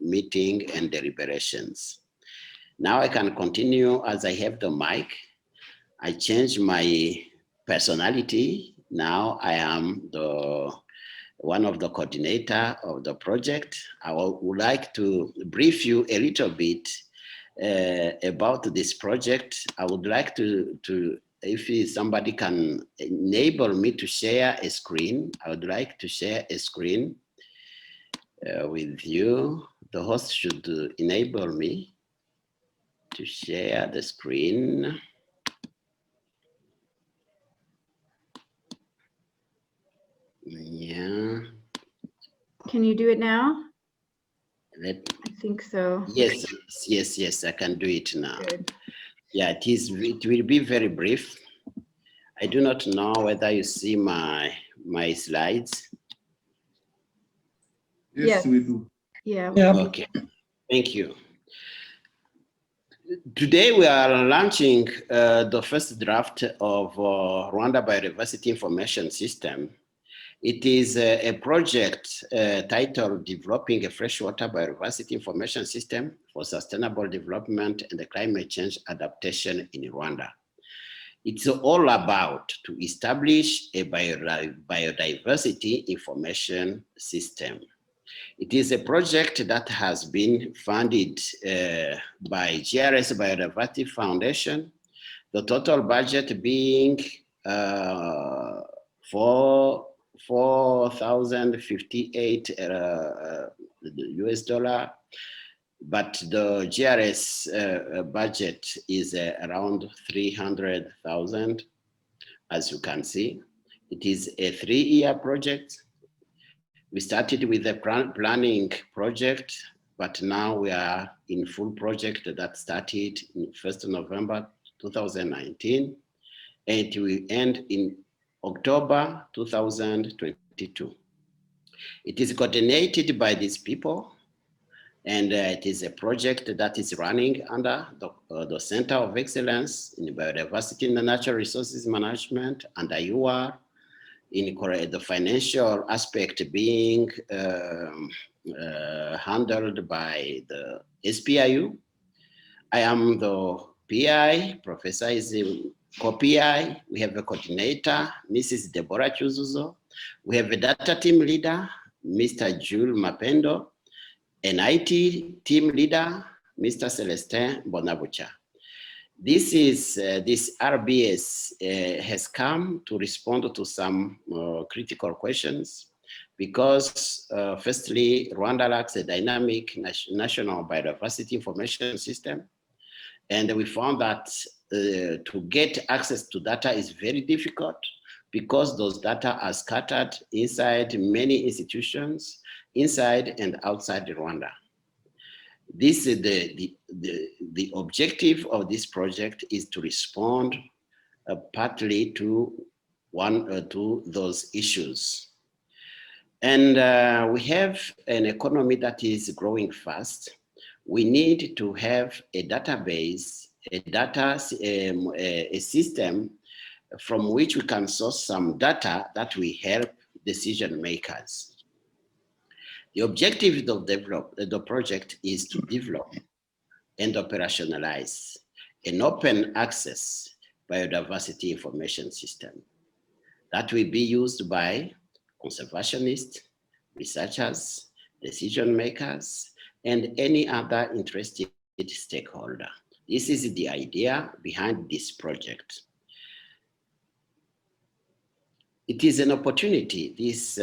meeting and deliberations. Now I can continue as I have the mic. I changed my personality. Now I am one of the coordinator of the project. I would like to brief you a little bit about this project. I would like to if somebody can enable me to share a screen, I would like to share a screen with you. The host should enable me to share the screen. Yeah. Can you do it now? I think so. Yes, I can do it now. Good. Yeah, it will be very brief. I do not know whether you see my slides. Yes, we do. Yeah. Okay, thank you. Today we are launching the first draft of Rwanda Biodiversity Information System. It is a project titled Developing a Freshwater Biodiversity Information System for Sustainable Development and Climate Change Adaptation in Rwanda. It's all about to establish a biodiversity information system. It is a project that has been funded by GRS Biodiversity Foundation, the total budget being $4,058 US dollar, but the GRS budget is around 300,000, as you can see. It is a 3-year project. We started with the planning project, but now we are in full project that started in 1st November 2019, and it will end in October 2022. It is coordinated by these people, and it is a project that is running under the Center of Excellence in Biodiversity and Natural Resources Management under UR, in the financial aspect being handled by the SPIU. I am the PI, Professor is the co-PI. We have a coordinator, Mrs. Deborah Chuzuzo. We have a data team leader, Mr. Jules Mapendo, an IT team leader, Mr. Celestin Bonabucha. This RBIS has come to respond to some critical questions because firstly, Rwanda lacks a dynamic national biodiversity information system. And we found that to get access to data is very difficult because those data are scattered inside many institutions, inside and outside Rwanda. This is the objective of this project is to respond partly to those issues. And we have an economy that is growing fast. We need to have a database, a system from which we can source some data that will help decision makers. The objective of the project is to develop and operationalize an open access biodiversity information system that will be used by conservationists, researchers, decision makers, and any other interested stakeholder. This is the idea behind this project. It is an opportunity. This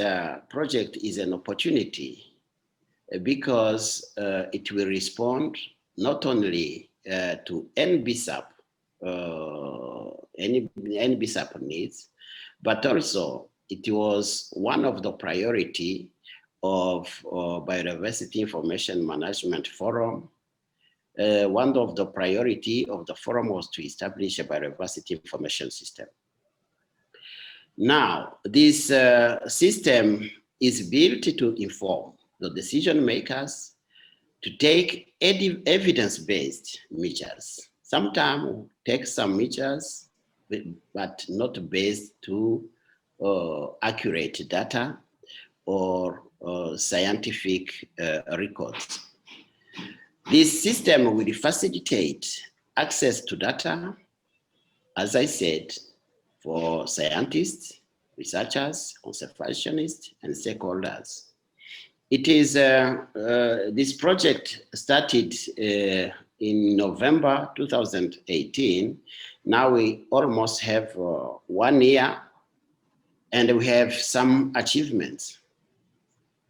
project is an opportunity because it will respond not only to NBSAP, any NBSAP needs, but also it was one of the priority of Biodiversity Information Management Forum. One of the priority of the forum was to establish a biodiversity information system. Now, this system is built to inform the decision makers to take evidence-based measures. Sometimes we take some measures, but not based to accurate data or scientific records. This system will facilitate access to data, as I said, for scientists, researchers, conservationists, and stakeholders. It is, this project started in November 2018. Now we almost have 1 year, and we have some achievements.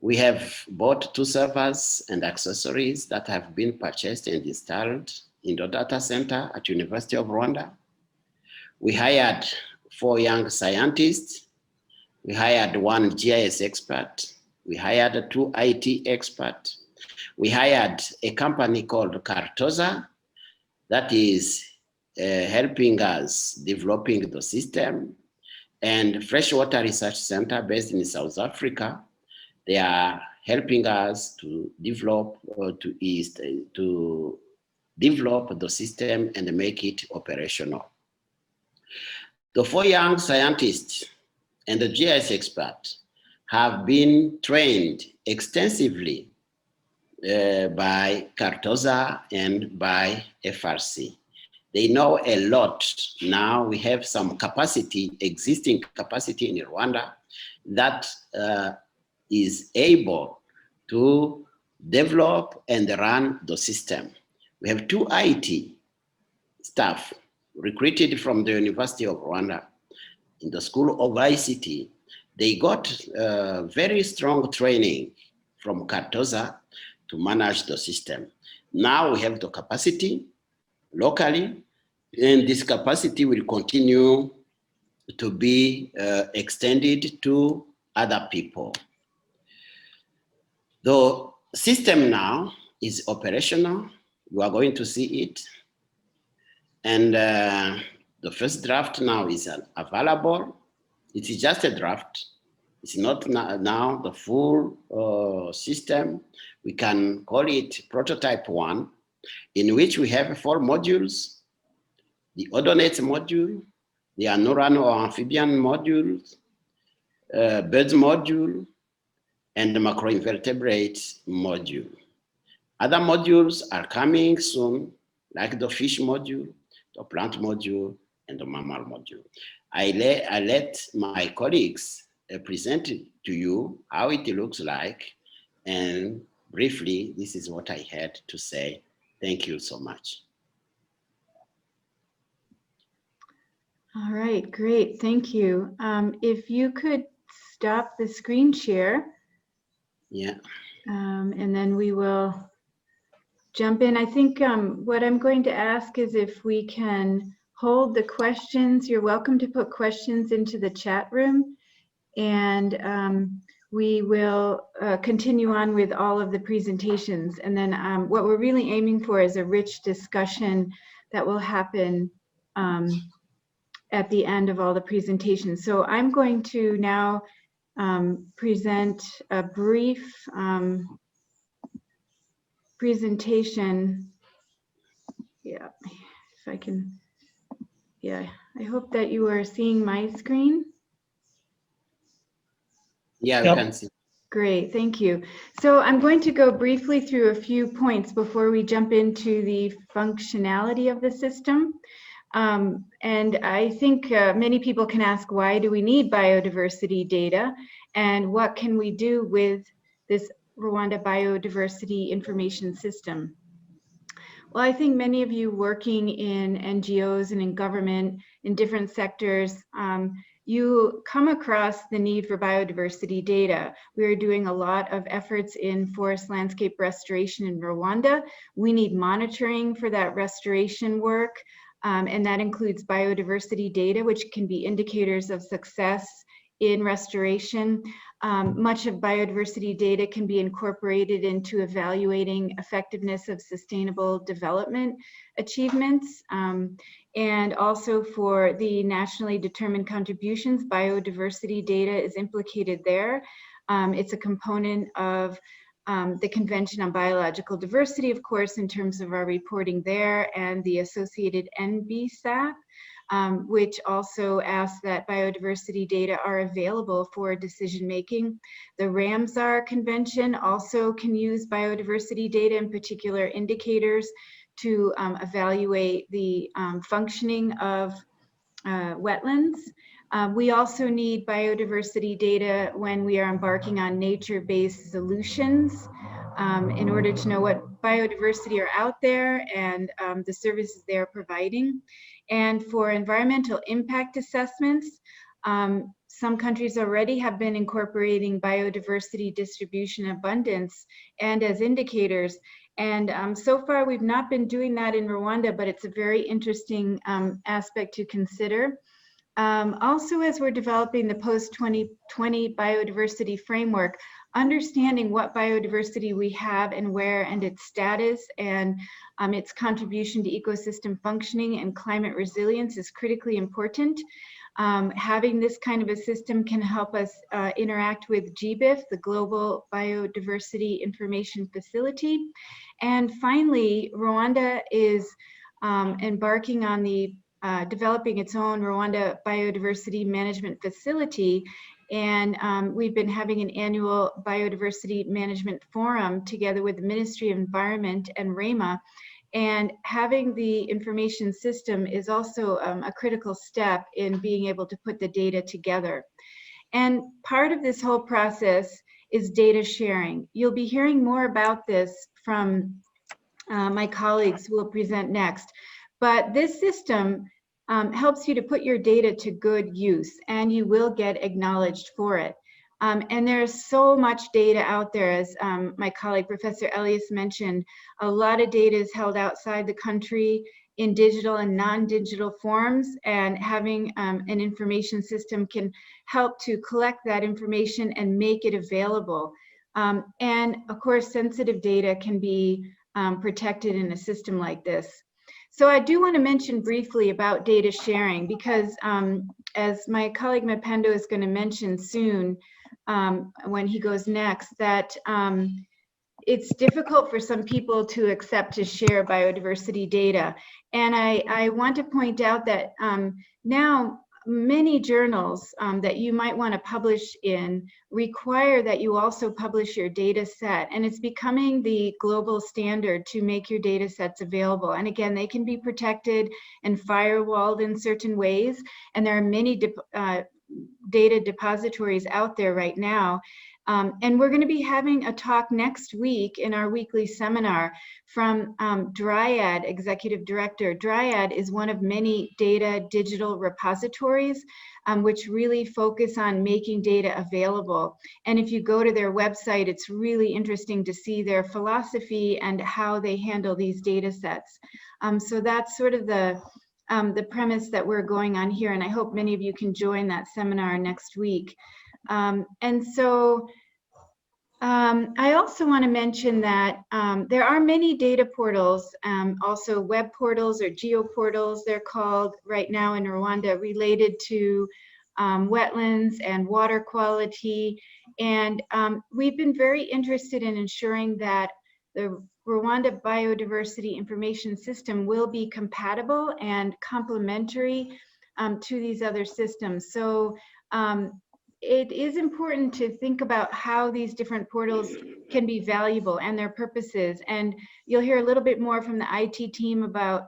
We have bought 2 servers and accessories that have been purchased and installed in the data center at University of Rwanda. We hired 4 young scientists. We hired 1 GIS expert. We hired 2 IT experts. We hired a company called Cartoza that is helping us developing the system, and Freshwater Research Center based in South Africa. They are helping us to develop develop the system and make it operational. The 4 young scientists and the GIS expert have been trained extensively by Cartoza and by FRC. They know a lot. Now we have some capacity, existing capacity in Rwanda that is able to develop and run the system. We have 2 IT staff recruited from the University of Rwanda in the School of ICT. They got very strong training from Cartoza to manage the system. Now we have the capacity locally, and this capacity will continue to be extended to other people. The system now is operational. You are going to see it. And the first draft now is available. It is just a draft. It's not now the full system. We can call it prototype 1, in which we have 4 modules: the ordinates module, the Anuran or amphibian modules, birds module, and the macroinvertebrates module. Other modules are coming soon, like the fish module, the plant module, and the mammal module. I let my colleagues present to you how it looks like, and briefly, this is what I had to say. Thank you so much. All right, great, thank you. If you could stop the screen share. Yeah. And then we will jump in. I think what I'm going to ask is if we can hold the questions. You're welcome to put questions into the chat room, and we will continue on with all of the presentations. And then what we're really aiming for is a rich discussion that will happen at the end of all the presentations. So I'm going to now present a brief presentation. Yeah, if I can. Yeah, I hope that you are seeing my screen. Yeah, we can see. Great, thank you. So I'm going to go briefly through a few points before we jump into the functionality of the system. And I think many people can ask, why do we need biodiversity data? And what can we do with this Rwanda Biodiversity Information System? Well, I think many of you working in NGOs and in government in different sectors, you come across the need for biodiversity data. We are doing a lot of efforts in forest landscape restoration in Rwanda. We need monitoring for that restoration work. And that includes biodiversity data, which can be indicators of success in restoration. Much of biodiversity data can be incorporated into evaluating effectiveness of sustainable development achievements. And also for the nationally determined contributions, biodiversity data is implicated there. It's a component of the Convention on Biological Diversity, of course, in terms of our reporting there, and the associated NBSAP. which also asks that biodiversity data are available for decision making. The Ramsar Convention also can use biodiversity data, in particular indicators, to evaluate the functioning of wetlands. We also need biodiversity data when we are embarking on nature-based solutions in order to know what biodiversity are out there and the services they are providing. And for environmental impact assessments, some countries already have been incorporating biodiversity distribution abundance and as indicators. And so far, we've not been doing that in Rwanda, but it's a very interesting aspect to consider. Also, as we're developing the post-2020 biodiversity framework, understanding what biodiversity we have and where and its status and its contribution to ecosystem functioning and climate resilience is critically important. Having this kind of a system can help us interact with GBIF, the Global Biodiversity Information Facility. And finally, Rwanda is embarking on the developing its own Rwanda Biodiversity Management Facility. And we've been having an annual biodiversity management forum together with the Ministry of Environment and REMA. And having the information system is also a critical step in being able to put the data together. And part of this whole process is data sharing. You'll be hearing more about this from my colleagues who will present next. But this system helps you to put your data to good use, and you will get acknowledged for it. And there's so much data out there, as my colleague Professor Elias mentioned. A lot of data is held outside the country in digital and non-digital forms, and having an information system can help to collect that information and make it available. And of course, sensitive data can be protected in a system like this. So I do want to mention briefly about data sharing, because as my colleague Mapendo is going to mention soon when he goes next, that it's difficult for some people to accept to share biodiversity data. And I want to point out that now many journals that you might want to publish in require that you also publish your data set, and it's becoming the global standard to make your data sets available. And again, they can be protected and firewalled in certain ways, and there are many data depositories out there right now. And we're going to be having a talk next week in our weekly seminar from Dryad, Executive Director. Dryad is one of many data digital repositories which really focus on making data available. And if you go to their website, it's really interesting to see their philosophy and how they handle these data sets. So that's sort of the premise that we're going on here, and I hope many of you can join that seminar next week. And so I also want to mention that there are many data portals, also web portals or geoportals, they're called right now in Rwanda, related to wetlands and water quality. And we've been very interested in ensuring that the Rwanda Biodiversity Information System will be compatible and complementary to these other systems. So it is important to think about how these different portals can be valuable and their purposes. And you'll hear a little bit more from the IT team about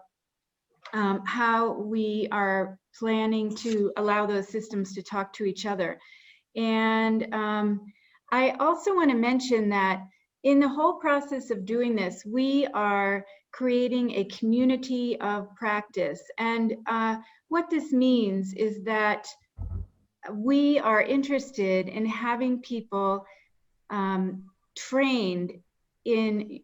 how we are planning to allow those systems to talk to each other. And I also want to mention that in the whole process of doing this, we are creating a community of practice. And what this means is that we are interested in having people trained in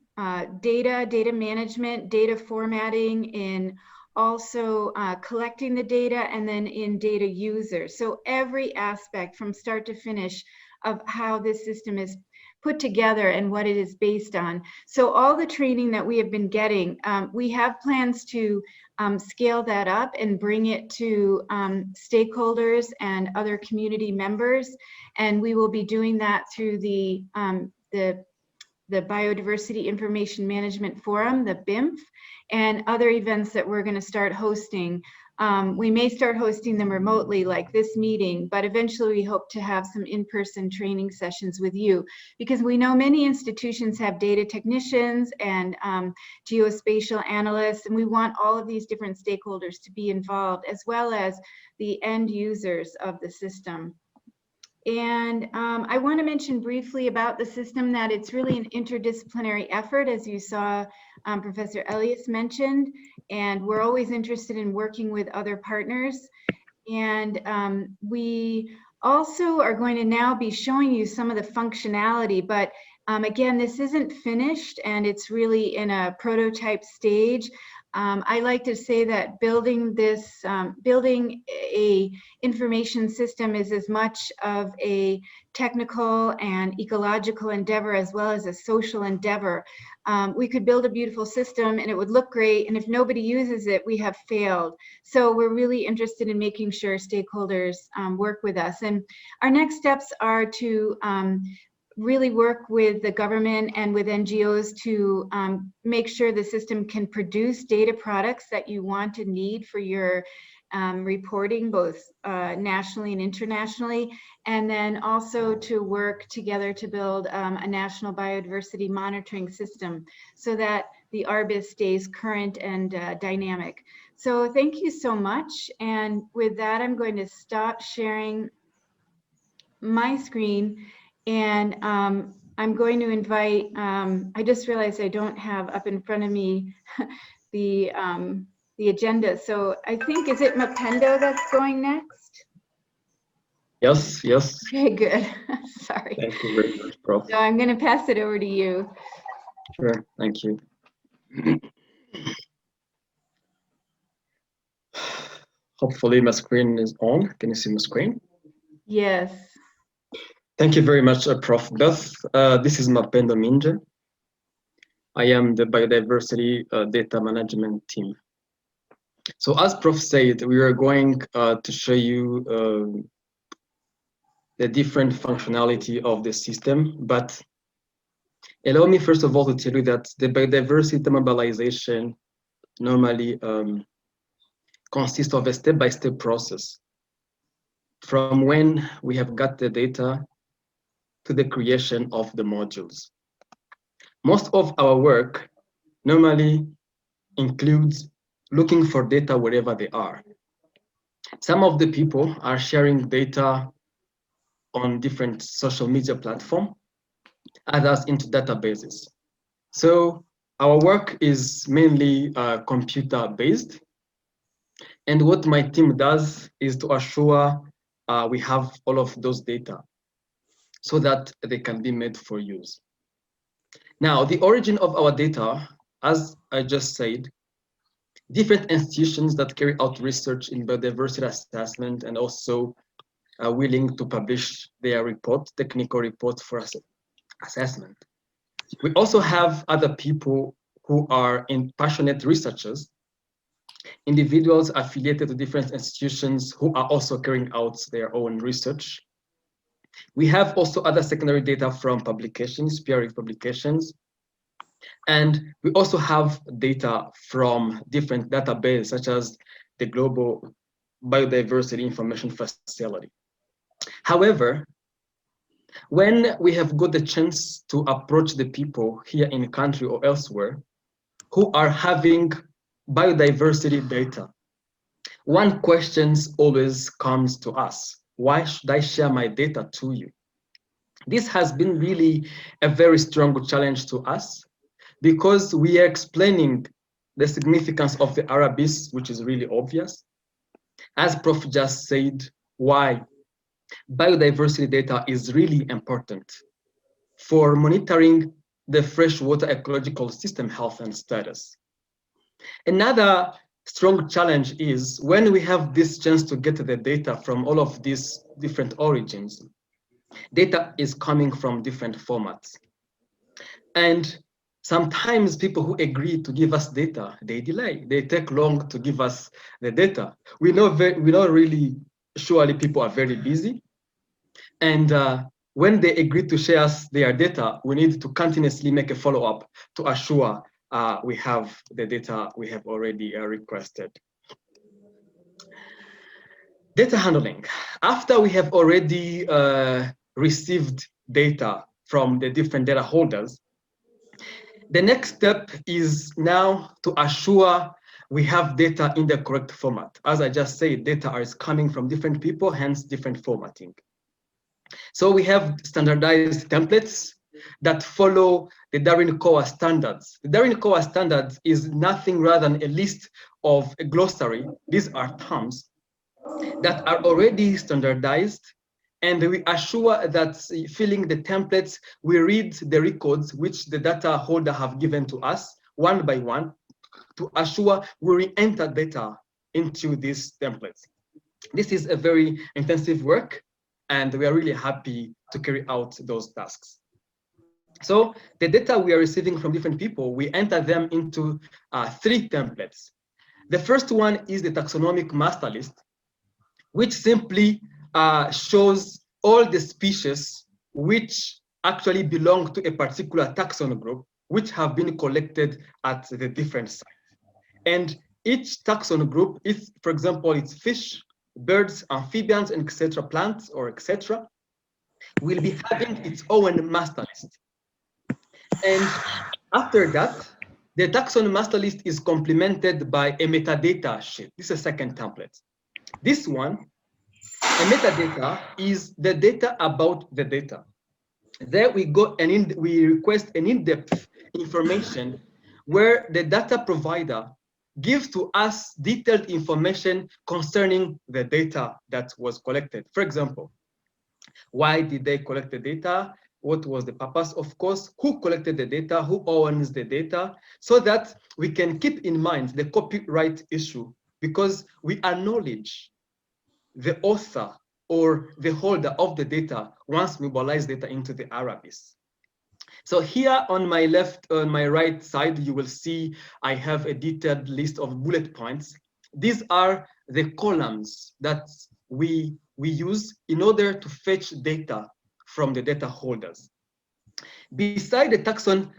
data management, data formatting, in also collecting the data, and then in data users. So every aspect from start to finish of how this system is put together and what it is based on. So all the training that we have been getting, we have plans to scale that up and bring it to stakeholders and other community members. And we will be doing that through the Biodiversity Information Management Forum, the BIMF, and other events that we're going to start hosting We may start hosting them remotely like this meeting, but eventually we hope to have some in-person training sessions with you, because we know many institutions have data technicians and geospatial analysts, and we want all of these different stakeholders to be involved, as well as the end users of the system. And I want to mention briefly about the system that it's really an interdisciplinary effort, as you saw Professor Elias mentioned, and we're always interested in working with other partners. And we also are going to now be showing you some of the functionality, but again, this isn't finished and it's really in a prototype stage. I like to say that building a information system is as much of a technical and ecological endeavor as well as a social endeavor. We could build a beautiful system and it would look great, and if nobody uses it, we have failed. So we're really interested in making sure stakeholders work with us. And our next steps are to really work with the government and with NGOs to make sure the system can produce data products that you want and need for your reporting, both nationally and internationally, and then also to work together to build a national biodiversity monitoring system so that the RBIS stays current and dynamic. So thank you so much. And with that, I'm going to stop sharing my screen, and I'm going to invite, I just realized I don't have up in front of me the agenda. So I think, is it Mapendo that's going next? Yes, yes. Okay, good. Sorry. Thank you very much, Prof. So I'm going to pass it over to you. Sure, thank you. Hopefully my screen is on. Can you see my screen? Yes. Thank you very much, Prof. Beth. This is Mapendo Minja. I am the Biodiversity Data Management team. So as Prof said, we are going to show you the different functionality of the system, but allow me first of all to tell you that the biodiversity mobilization normally consists of a step-by-step process from when we have got the data to the creation of the modules. Most of our work normally includes looking for data wherever they are. Some of the people are sharing data on different social media platforms, others into databases. So our work is mainly computer-based. And what my team does is to assure we have all of those data so that they can be made for use. Now, the origin of our data, as I just said, different institutions that carry out research in biodiversity assessment and also are willing to publish their report, technical report for assessment. We also have other people who are passionate researchers, individuals affiliated to different institutions who are also carrying out their own research. We have also other secondary data from publications, peer-reviewed publications. And we also have data from different databases, such as the Global Biodiversity Information Facility. However, when we have got the chance to approach the people here in the country or elsewhere who are having biodiversity data, one question always comes to us: why should I share my data to you? This has been really a very strong challenge to us, because we are explaining the significance of the RBIS, which is really obvious. As Prof just said, why biodiversity data is really important for monitoring the freshwater ecological system health and status. Another strong challenge is when we have this chance to get the data from all of these different origins, data is coming from different formats. And sometimes people who agree to give us data, they delay. They take long to give us the data. We know really, surely people are very busy. And when they agree to share us their data, we need to continuously make a follow-up to assure we have the data we have already requested. Data handling. After we have already received data from the different data holders, the next step is now to assure we have data in the correct format. As I just said, data is coming from different people, hence different formatting. So we have standardized templates that follow the Darwin-Coa standards. The Darwin-Coa standards is nothing rather than a list of a glossary. These are terms that are already standardized, and we assure that filling the templates, we read the records which the data holder have given to us one by one to assure we re-enter data into these templates. This is a very intensive work, and we are really happy to carry out those tasks. So the data we are receiving from different people, we enter them into 3 templates. The first one is the taxonomic master list, which simply shows all the species which actually belong to a particular taxon group, which have been collected at the different sites. And each taxon group, if, for example, it's fish, birds, amphibians, and etc., plants, or etc., will be having its own master list. And after that, the taxon master list is complemented by a metadata sheet. This is a second template. This one, a metadata, is the data about the data. There we go and we request an in-depth information where the data provider gives to us detailed information concerning the data that was collected. For example, why did they collect the data? What was the purpose, of course, who collected the data, who owns the data, so that we can keep in mind the copyright issue, because we acknowledge the author or the holder of the data once we mobilize data into the RBIS. So here on my left, on my right side, you will see I have a detailed list of bullet points. These are the columns that we use in order to fetch data from the data holders. Beside the taxon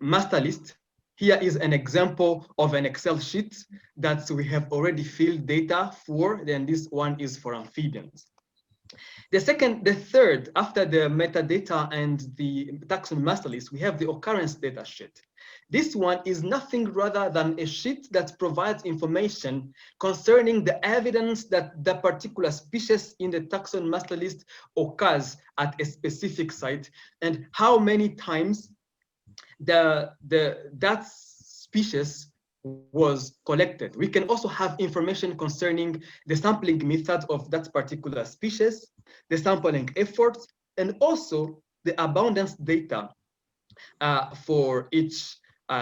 master list, here is an example of an Excel sheet that we have already filled data for, then this one is for amphibians. The third, after the metadata and the taxon master list, we have the occurrence data sheet. This one is nothing rather than a sheet that provides information concerning the evidence that the particular species in the taxon master list occurs at a specific site and how many times that species was collected. We can also have information concerning the sampling method of that particular species, the sampling efforts, and also the abundance data for each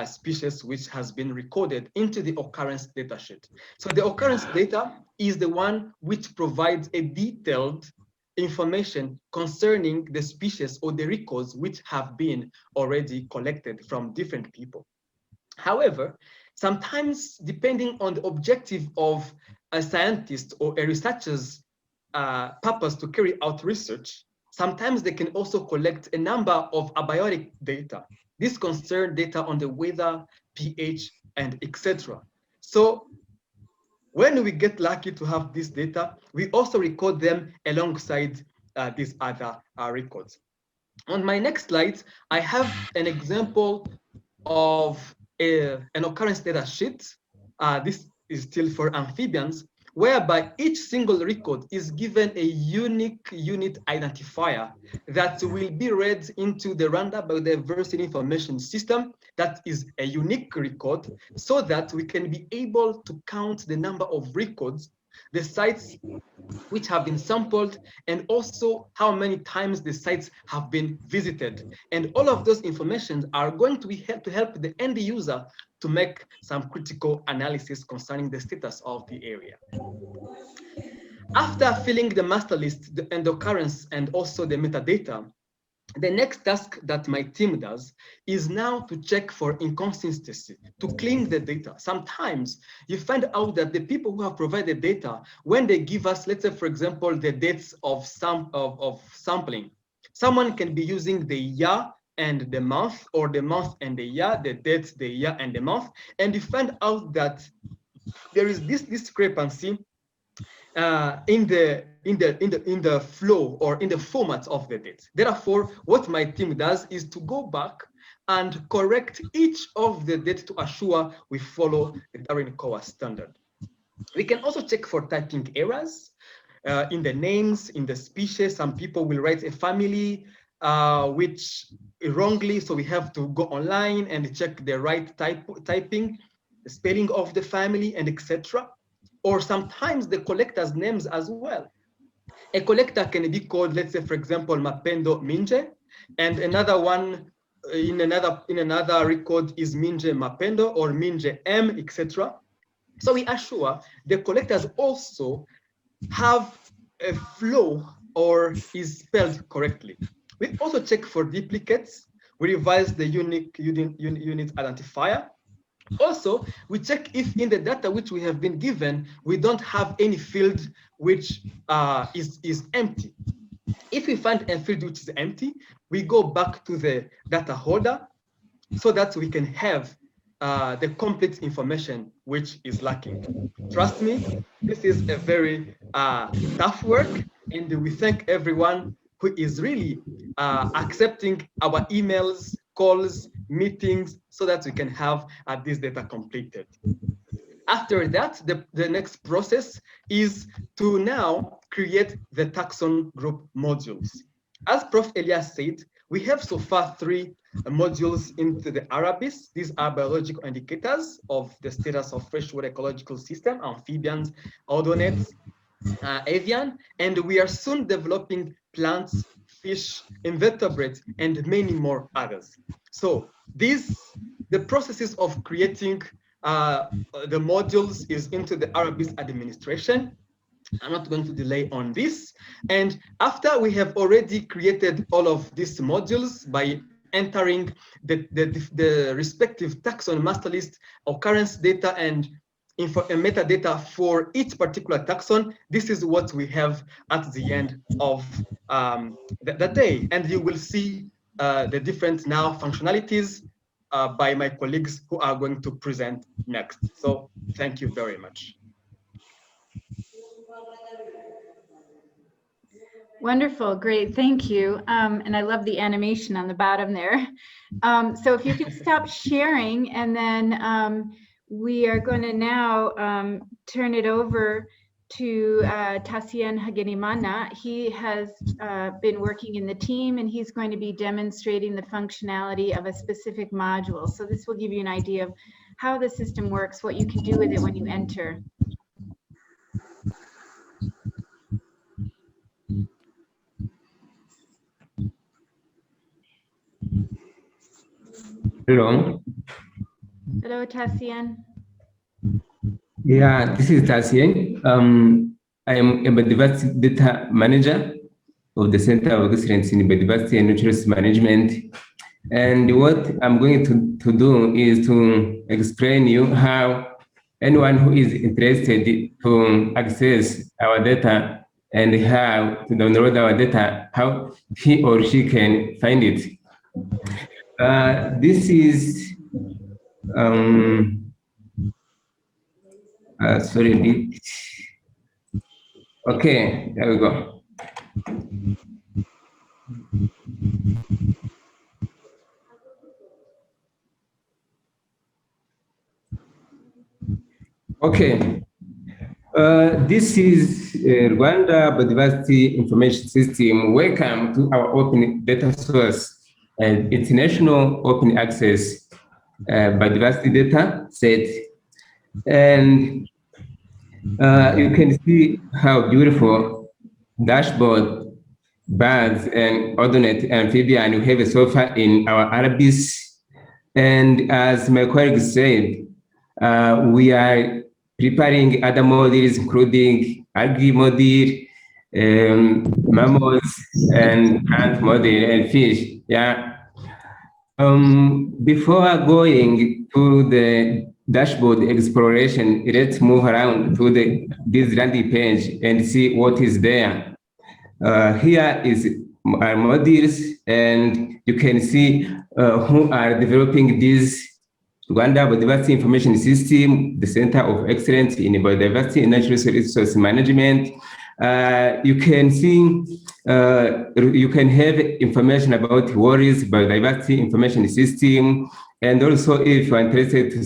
species which has been recorded into the occurrence data sheet. So the occurrence data is the one which provides a detailed information concerning the species or the records which have been already collected from different people. However, sometimes depending on the objective of a scientist or a researcher's purpose to carry out research, sometimes they can also collect a number of abiotic data. This concerns data on the weather, pH, and etc. So when we get lucky to have this data, we also record them alongside these other records. On my next slide, I have an example of an occurrence data sheet. This is still for amphibians, whereby each single record is given a unique unit identifier that will be read into the Rwanda Biodiversity Information System. That is a unique record, so that we can be able to count the number of records, the sites which have been sampled, and also how many times the sites have been visited. And all of those information are going to be to help the end user to make some critical analysis concerning the status of the area. After filling the master list and the occurrence and also the metadata, the next task that my team does is now to check for inconsistency, to clean the data. Sometimes you find out that the people who have provided data, when they give us, let's say, for example, the dates of sampling, someone can be using the year and the month, or the month and the year, the date, the year and the month, and you find out that there is this discrepancy in the flow or in the format of the data. Therefore, what my team does is to go back and correct each of the data to assure we follow the Darwin-Coa standard. We can also check for typing errors in the names, in the species. Some people will write a family which wrongly, so we have to go online and check the right typing, the spelling of the family, and etc. Or sometimes the collector's names as well. A collector can be called, let's say, for example, Mapendo Minje, and another one in another record is Minje Mapendo or Minje M, etc. So we assure the collectors also have a flow or is spelled correctly. We also check for duplicates. We revise the unique unit identifier. Also, we check if in the data which we have been given, we don't have any field which is empty. If we find a field which is empty, we go back to the data holder so that we can have the complete information which is lacking. Trust me, this is a very tough work, and we thank everyone who is really accepting our emails, calls, meetings, so that we can have this data completed. After that, the next process is to now create the taxon group modules. As Prof. Elias said, we have so far 3 modules into the RBIS. These are biological indicators of the status of freshwater ecological system, amphibians, odonates, avian, and we are soon developing plants, fish, invertebrates, and many more others. So the processes of creating the modules is into the RBIS administration. I'm not going to delay on this. And after we have already created all of these modules by entering the respective taxon master list, occurrence data, and metadata for each particular taxon, this is what we have at the end of the day. And you will see the different now functionalities by my colleagues who are going to present next. So thank you very much. Wonderful, great, thank you. And I love the animation on the bottom there. So if you can stop sharing, and then we are going to now turn it over to Tassien Hagenimana. He has been working in the team, and he's going to be demonstrating the functionality of a specific module. So this will give you an idea of how the system works, what you can do with it when you enter. Hello. Hello, Tassien. Yeah, this is Tassien. I am a biodiversity data manager of the Center of Excellence in Biodiversity and Resource Management. And what I'm going to do is to explain you how anyone who is interested to access our data and how to download our data, how he or she can find it. This is, sorry, okay, there we go. Okay, this is Rwanda Biodiversity Information System. Welcome to our open data source. And it's national open access biodiversity data set. And you can see how beautiful dashboard, birds, and ordinate amphibian we have so far in our RBIS. And as my colleague said, we are preparing other models, including algae model, mammals, and plant model, and fish. Yeah. Before going to the dashboard exploration, let's move around to this landing page and see what is there. Here is our models, and you can see who are developing these Rwanda Biodiversity Information System, the Center of Excellence in Biodiversity and Natural Resource Management. You can see, you can have information about what is Biodiversity Information System. And also, if you are interested to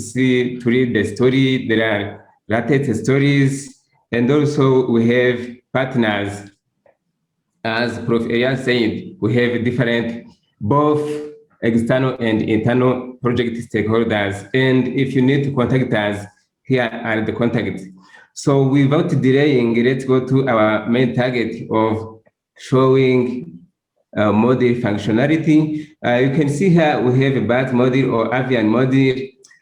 read the story, there are latest stories. And also, we have partners. As Prof. Eya said, we have different, both external and internal project stakeholders. And if you need to contact us, here are the contacts. So without delaying, let's go to our main target of showing model functionality. You can see here we have a bat model or avian model,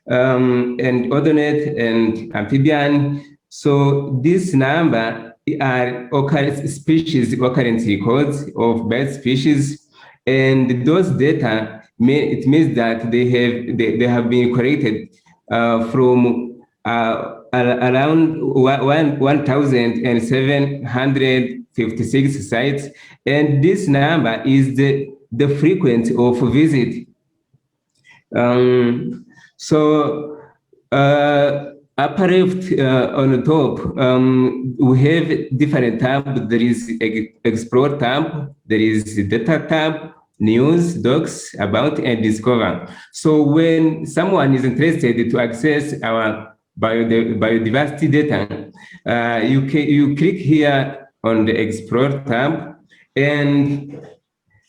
and ordinate and amphibian. So this number are species occurrence records of bird species, and those data it means that they have been collected from around 1,756 sites, and this number is the frequency of visit. Upper left on the top, we have different tabs. There is Explore tab, there is Data tab, News, Docs, About, and Discover. So when someone is interested to access our biodiversity data, you click here on the Explore tab, and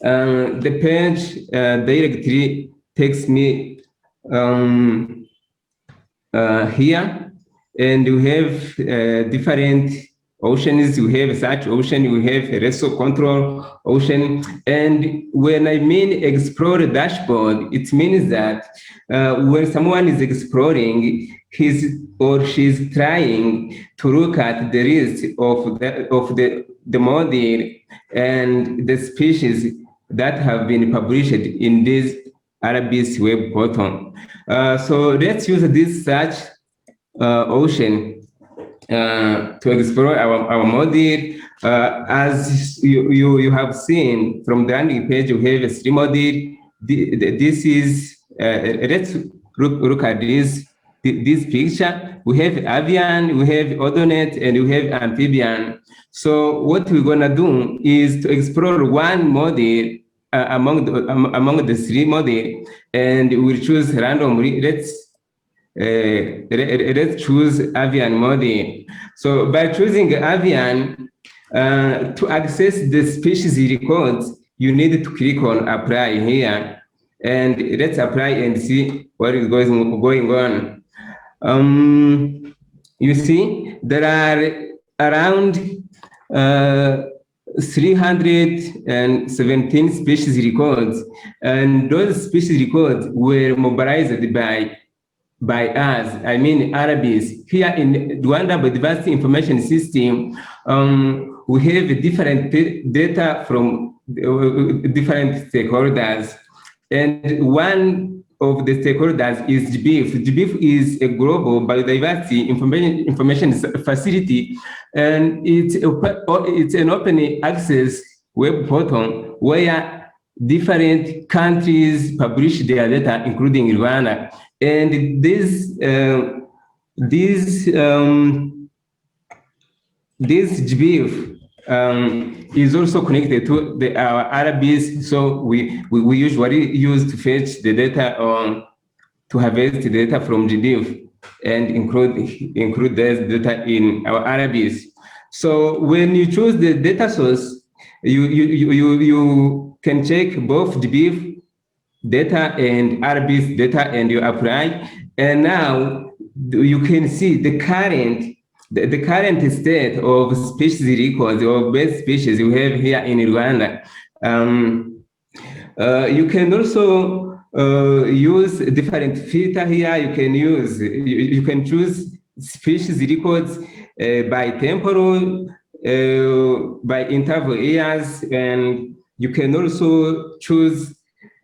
the page directly takes me here, and we have different oceans. We have such ocean, we have a resource control ocean. And when I mean explore dashboard, it means that when someone is exploring, he's or she's trying to look at the risk of the model and the species that have been published in this RBIS web portal. So let's use this search ocean to explore our model. As you have seen from the landing page, we have a stream model. This is, let's look at this picture. We have avian, we have ordinate, and we have amphibian. So what we're gonna do is to explore one model among the three models, and we'll choose randomly. Let's choose avian model. So by choosing avian, to access the species records, you need to click on apply here, and let's apply and see what is going on. You see, there are around 317 species records, and those species records were mobilized by us, I mean RBIS. Here in Rwanda Biodiversity Information System, we have different data from different stakeholders, and one of the stakeholders is GBIF. GBIF is a global biodiversity information facility, and it's an open access web portal where different countries publish their data, including Rwanda. And this GBIF is also connected to our RBIS, so we usually use to fetch the data to harvest the data from GBIF and include this data in our RBIS. So when you choose the data source, you can check both GBIF data and RBIS data, and you apply. And now you can see the current state of species records of bird species we have here in Rwanda. You can also use different filter here. You can choose species records by temporal, by interval years, and you can also choose.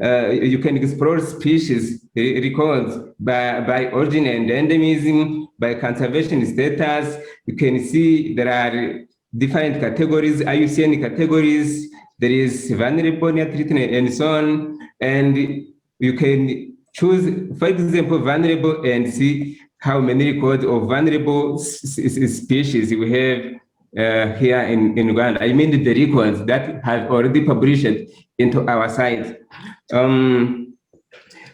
You can explore species records by origin and endemism, by conservation status. You can see there are different categories, IUCN categories. There is vulnerable, near threatened, and so on. And you can choose, for example, vulnerable and see how many records of vulnerable species we have here in Rwanda. I mean the records that have already published into our site.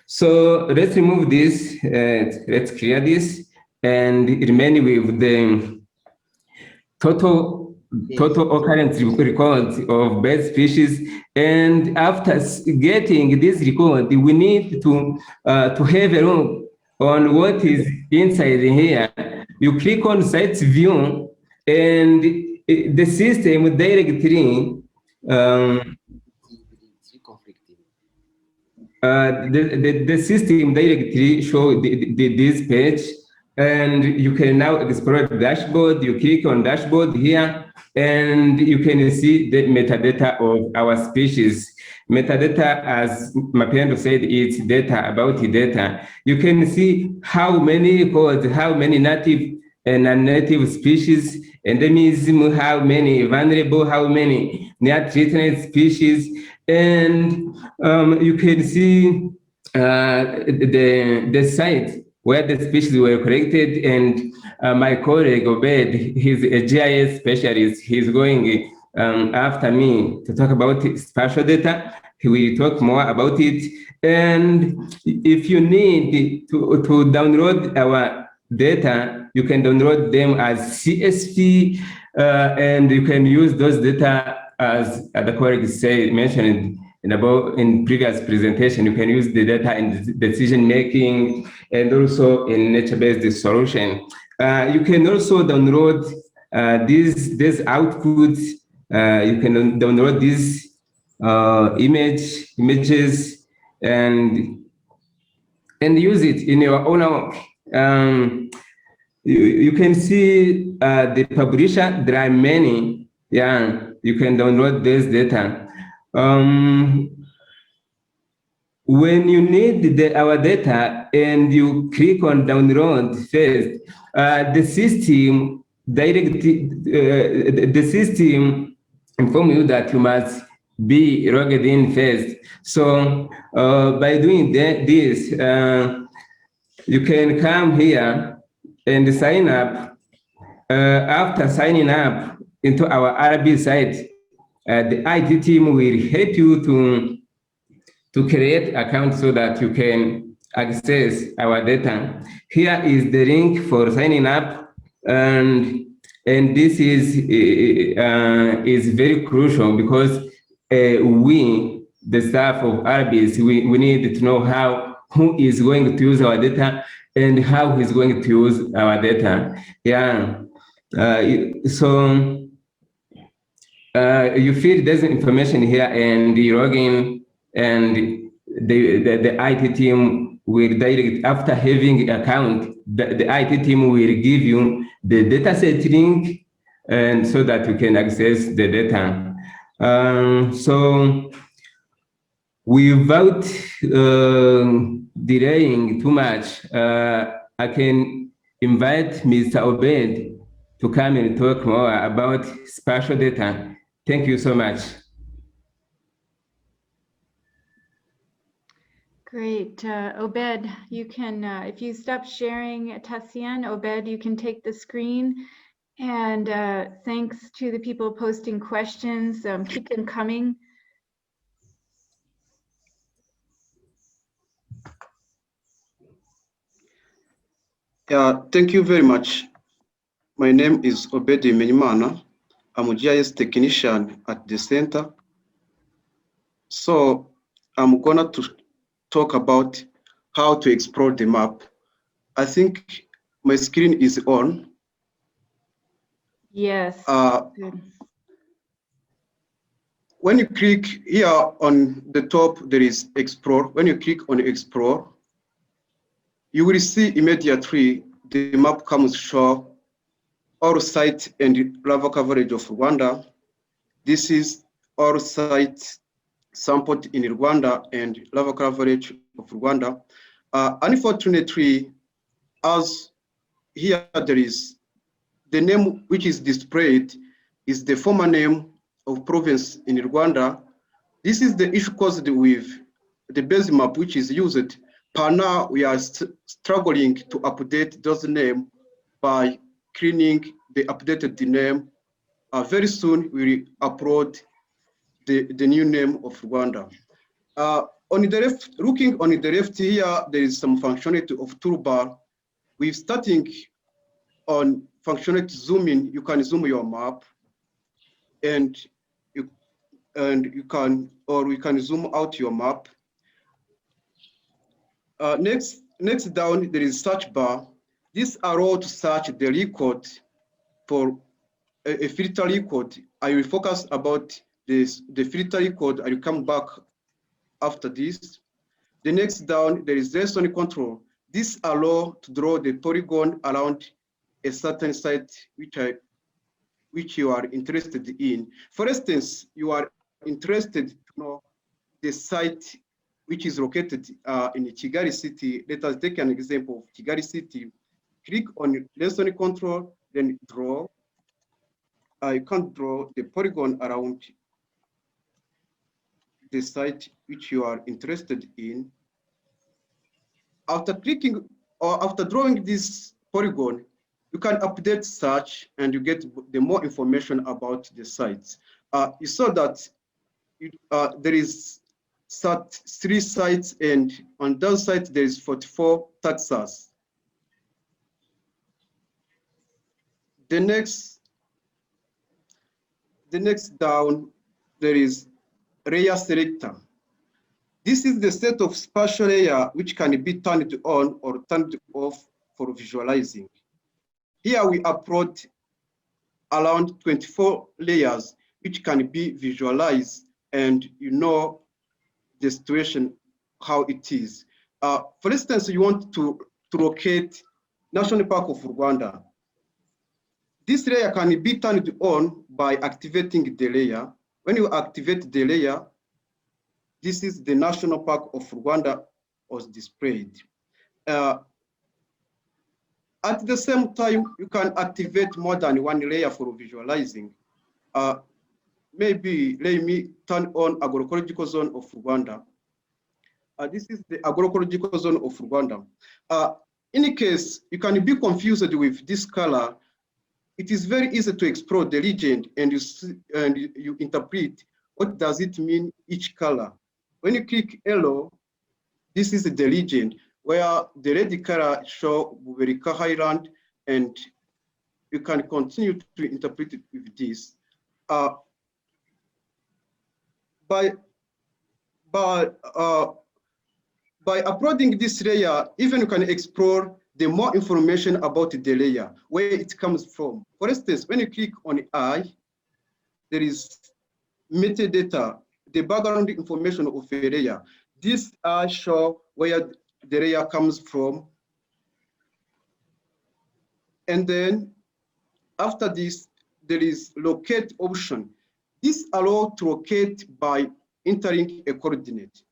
So let's remove this, let's clear this, and remain with the total occurrence records of bird species. And after getting this record, we need to have a look on what is inside here. You click on Sites View, and the system directly the system directly show this page, and you can now explore the dashboard. You click on dashboard here, and you can see the metadata of our species. Metadata, as Mapendo said, it's data about the data. You can see how many records, how many native and non-native species, endemism, how many vulnerable, how many near-threatened species, and you can see the site where the species were collected. And my colleague Obed, he's a GIS specialist. He's going after me to talk about spatial data. He will talk more about it. And if you need to download our data, you can download them as CSV, and you can use those data as the colleague mentioned in previous presentation. You can use the data in decision making and also in nature-based solution. You can also download these outputs. You can download these images and use it in your own work. You can see the publisher. There are many. Yeah, you can download this data. When you need our data and you click on download first, the system inform you that you must be logged in first. So by doing this, you can come here and sign up. After signing up into our RBIS site, the IT team will help you to create account so that you can access our data. Here is the link for signing up, and this is very crucial because we, the staff of RBIS, we need to know who is going to use our data and how he's going to use our data. Yeah. So you fill this information here and you log in, and the IT team will direct, after having an account, the IT team will give you the dataset link, and so that you can access the data. So without delaying too much, I can invite Mr. Obed to come and talk more about spatial data. Thank you so much. Great. Obed, you can, if you stop sharing, Tassian, Obed, you can take the screen. And thanks to the people posting questions. Keep them coming. Yeah, thank you very much. My name is Obedi Menyimana. I'm a GIS technician at the center. So I'm gonna talk about how to explore the map. I think my screen is on. Yes. When you click here on the top, there is Explore. When you click on Explore, you will see immediately the map comes show all site and lava coverage of Rwanda. This is all sites sampled in Rwanda and lava coverage of Rwanda. Unfortunately, as here there is the name which is displayed is the former name of province in Rwanda. This is the issue caused with the base map which is used per now, we are struggling to update those names by cleaning the updated name. Very soon, we will upload the new name of Rwanda. On the left, looking on the left here, there is some functionality of toolbar. We're starting on functionality zooming. You can zoom your map, and we can zoom out your map. Next down, there is search bar. This allows to search the record for a filter record. I will focus about the filter record. I will come back after this. The next down, there is lesson control. This allows to draw the polygon around a certain site which you are interested in. For instance, you are interested to know the site which is located in Kigali city. Let us take an example of Kigali city. Click on lesson control, then draw. You can draw the polygon around the site which you are interested in. After clicking or after drawing this polygon, you can update search and you get the more information about the sites. You saw that there is 3 sites, and on those sites there is 44 taxas. The next down, there is layer selector. This is the set of spatial layer which can be turned on or turned off for visualizing. Here we upload around 24 layers which can be visualized, and you know the situation, how it is. For instance, you want to locate National Park of Rwanda. This layer can be turned on by activating the layer. When you activate the layer, this is the National Park of Rwanda was displayed. At the same time, you can activate more than one layer for visualizing. Maybe let me turn on agroecological zone of Rwanda. This is the agroecological zone of Rwanda. In case you can be confused with this color, it is very easy to explore the legend and you interpret what does it mean each color. When you click yellow, this is the legend where the red color shows Buberika Highland, and you can continue to interpret it with this. By uploading this layer, even you can explore the more information about the layer, where it comes from. For instance, when you click on I, there is metadata, the background information of a layer. This show where the layer comes from. And then after this, there is locate option. This allows to locate by entering a coordinate.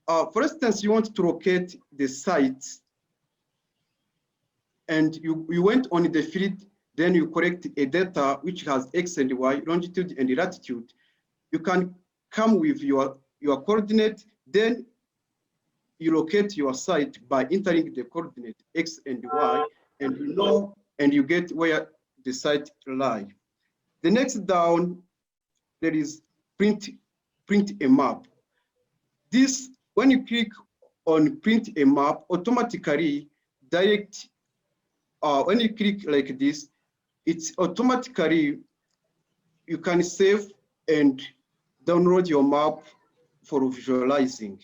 For instance, you want to locate the site, and you went on the field, then you collect a data which has X and Y, longitude and latitude. You can come with your coordinate, then you locate your site by entering the coordinate X and Y, and you know, and you get where the site lies. The next down, there is print a map. This, when you click on print a map, automatically direct, when you click like this, it's automatically, you can save and download your map for visualizing.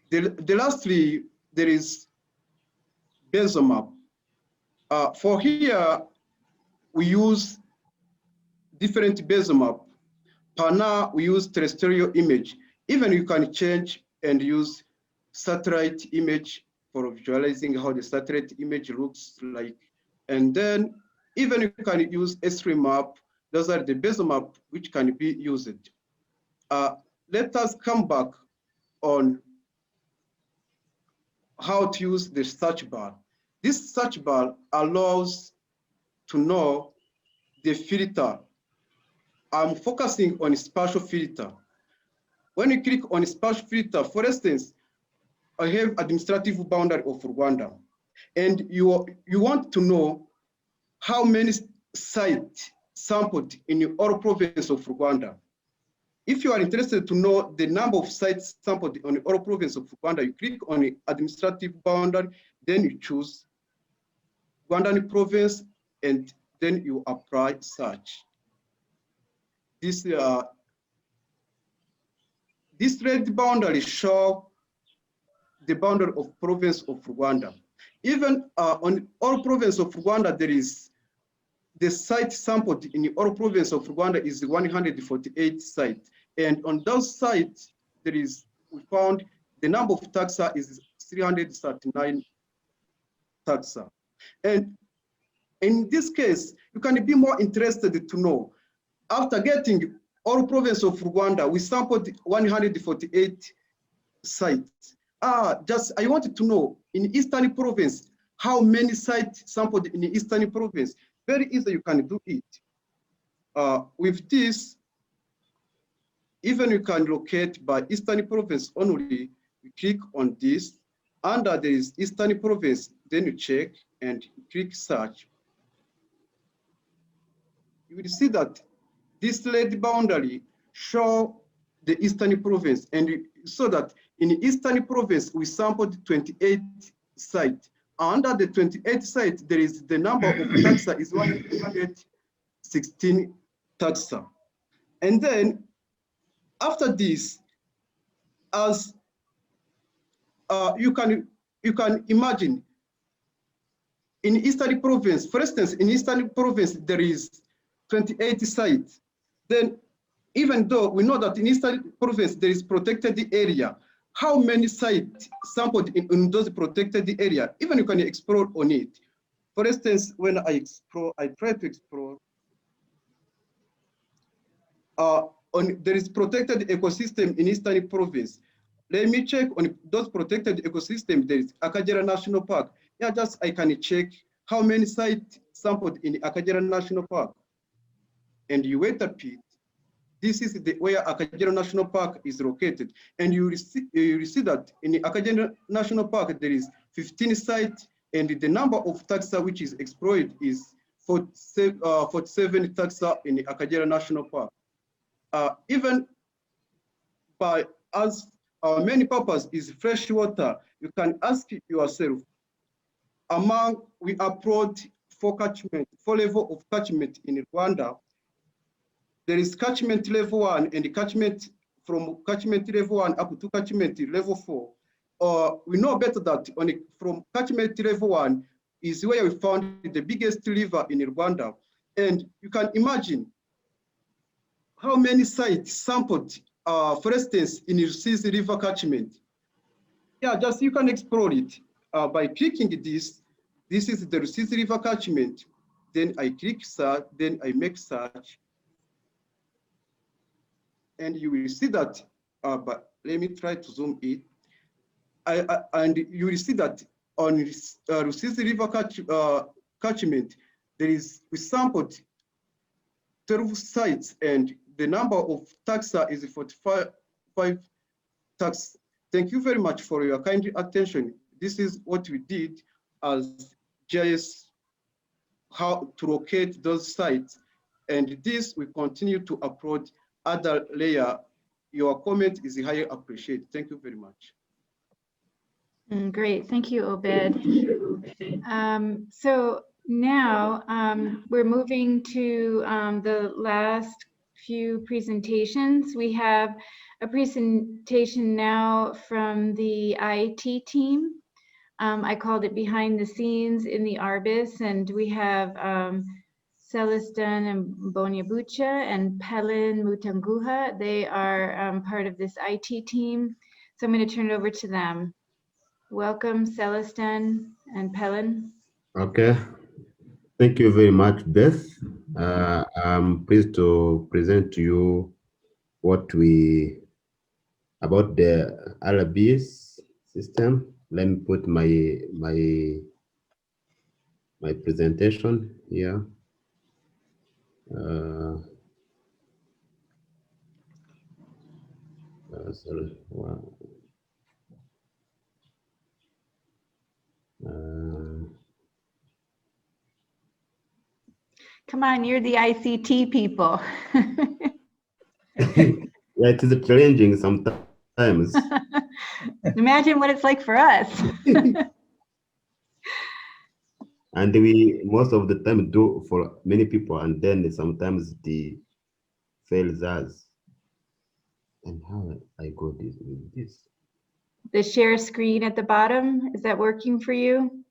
The lastly, there is bezel map. For here, we use different bezel map. Per now, we use terrestrial image. Even you can change and use satellite image for visualizing how the satellite image looks like. And then even you can use S3 map. Those are the bezel map which can be used. Let us come back on how to use the search bar. This search bar allows to know the filter. I'm focusing on spatial filter. When you click on spatial filter, for instance, have administrative boundary of Rwanda, and you want to know how many sites sampled in all province of Rwanda. If you are interested to know the number of sites sampled on the all province of Rwanda, you click on the administrative boundary, then you choose Rwandan province, and then you apply search. This red boundary show the boundary of province of Rwanda. Even on all province of Rwanda, there is the site sampled in all province of Rwanda is 148 sites. And on those sites, we found the number of taxa is 339 taxa. And in this case, you can be more interested to know, after getting all province of Rwanda, we sampled 148 sites. I wanted to know in Eastern Province, how many sites sampled in the Eastern Province. Very easy, you can do it. With this, even you can locate by Eastern Province only. You click on this. Under there is Eastern Province, then you check and click search. You will see that this red boundary show the Eastern Province, and you saw that in the Eastern Province we sampled 28 sites. Under the 28 sites, there is the number of taxa is 116 taxa. And then after this, as you can imagine, in Eastern Province, for instance, in Eastern Province there is 28 sites. Then, even though we know that in Eastern Province there is protected area, how many sites sampled in those protected area? Even you can explore on it. For instance, when I try to explore, there is protected ecosystem in Eastern Province. Let me check on those protected ecosystems. There is Akagera National Park. Yeah, just I can check how many sites sampled in Akagera National Park. And you wait a bit. This is where Akagera National Park is located. And you will see that in the Akagera National Park, there is 15 sites, and the number of taxa which is exploited is 47 taxa in the Akagera National Park. Even by as our main purpose is fresh water, you can ask yourself, we approach four level of catchment in Rwanda. There is catchment level 1 and the catchment from catchment level 1 up to catchment level 4. We know better that from catchment level 1 is where we found the biggest river in Rwanda. And you can imagine how many sites sampled, for instance, in Rusizi River catchment. Yeah, just you can explore it by clicking this. This is the Rusizi River catchment. Then I click search, then I make search. And you will see that, but let me try to zoom it. And you will see that on Rusizi River catchment, we sampled 12 sites, and the number of taxa is 45 taxa. Thank you very much for your kind attention. This is what we did as GIS, how to locate those sites. And this we continue to approach other layer. Your comment is highly appreciated. Thank you very much. Great, thank you, Obed. So now we're moving to the last few presentations. We have a presentation now from the IT team. I called it Behind the Scenes in the RBIS, and we have Celestin and Bonyabucha and Pelin Mutanguha. They are part of this IT team. So I'm going to turn it over to them. Welcome, Celestin and Pelin. Okay. Thank you very much, Beth. I'm pleased to present to you about the RBIS system. Let me put my presentation here. Sorry. Wow. Come on, you're the ICT people. Yeah, it is challenging sometimes. Imagine what it's like for us. And we most of the time do for many people, and then sometimes the fails us. And how I go this with this? The share screen at the bottom, is that working for you?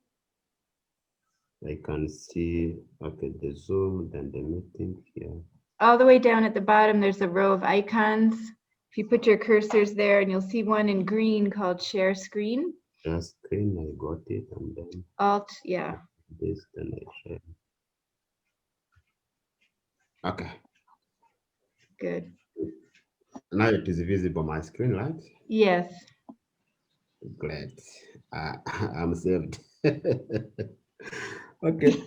I can see, okay, the Zoom, then the meeting here. All the way down at the bottom, there's a row of icons. If you put your cursors there, and you'll see one in green called share screen. Share screen, I got it, and then Alt, yeah. this, then I share. Okay. Good. Now it is visible my screen, right? Yes. Glad. I'm saved. Okay.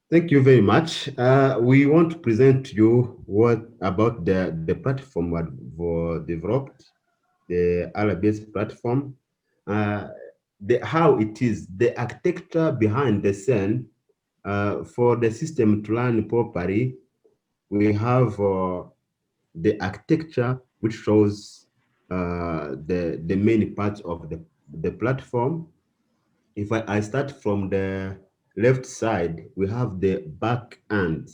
Thank you very much. We want to present to you what about the platform what we developed, the RBIS platform, how it is, the architecture behind the scene for the system to run properly. We have the architecture which shows the main parts of the platform. If I start from the left side, we have the back end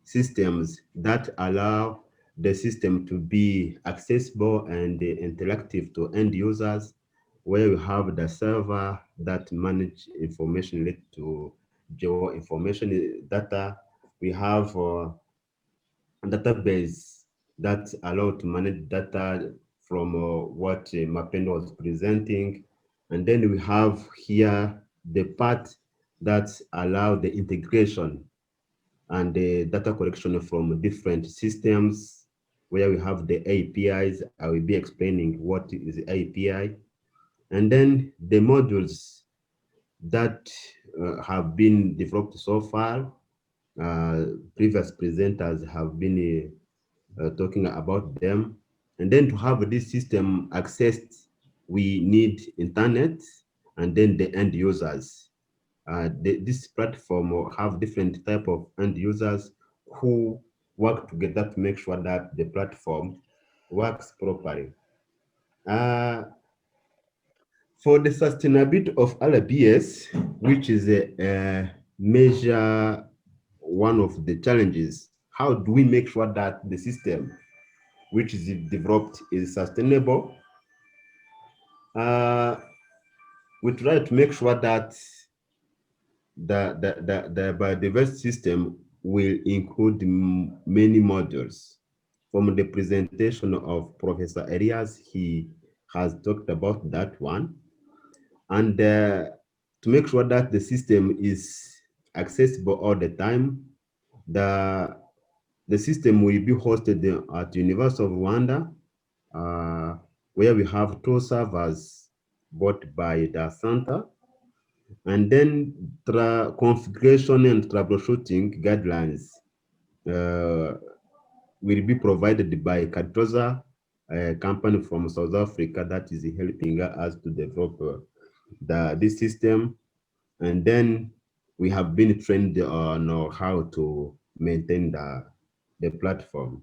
systems that allow the system to be accessible and interactive to end users, where we have the server that manage information related to geo information data. We have a database that allow to manage data from what Mapendo was presenting. And then we have here the part that allow the integration and the data collection from different systems, where we have the APIs. I will be explaining what is API. And then the modules that have been developed so far. Previous presenters have been talking about them. And then to have this system accessed, we need internet and then the end users. This platform will have different type of end users who work together to make sure that the platform works properly. For the sustainability of RBIS, which is a major one of the challenges, how do we make sure that the system which is developed is sustainable? We try to make sure that the biodiversity system will include many modules. From the presentation of Professor Elias, he has talked about that one. And to make sure that the system is accessible all the time, the system will be hosted at University of Rwanda, where we have 2 servers bought by the center. And then configuration and troubleshooting guidelines will be provided by Cartoza, a company from South Africa that is helping us to develop this system. And then we have been trained on how to maintain the platform.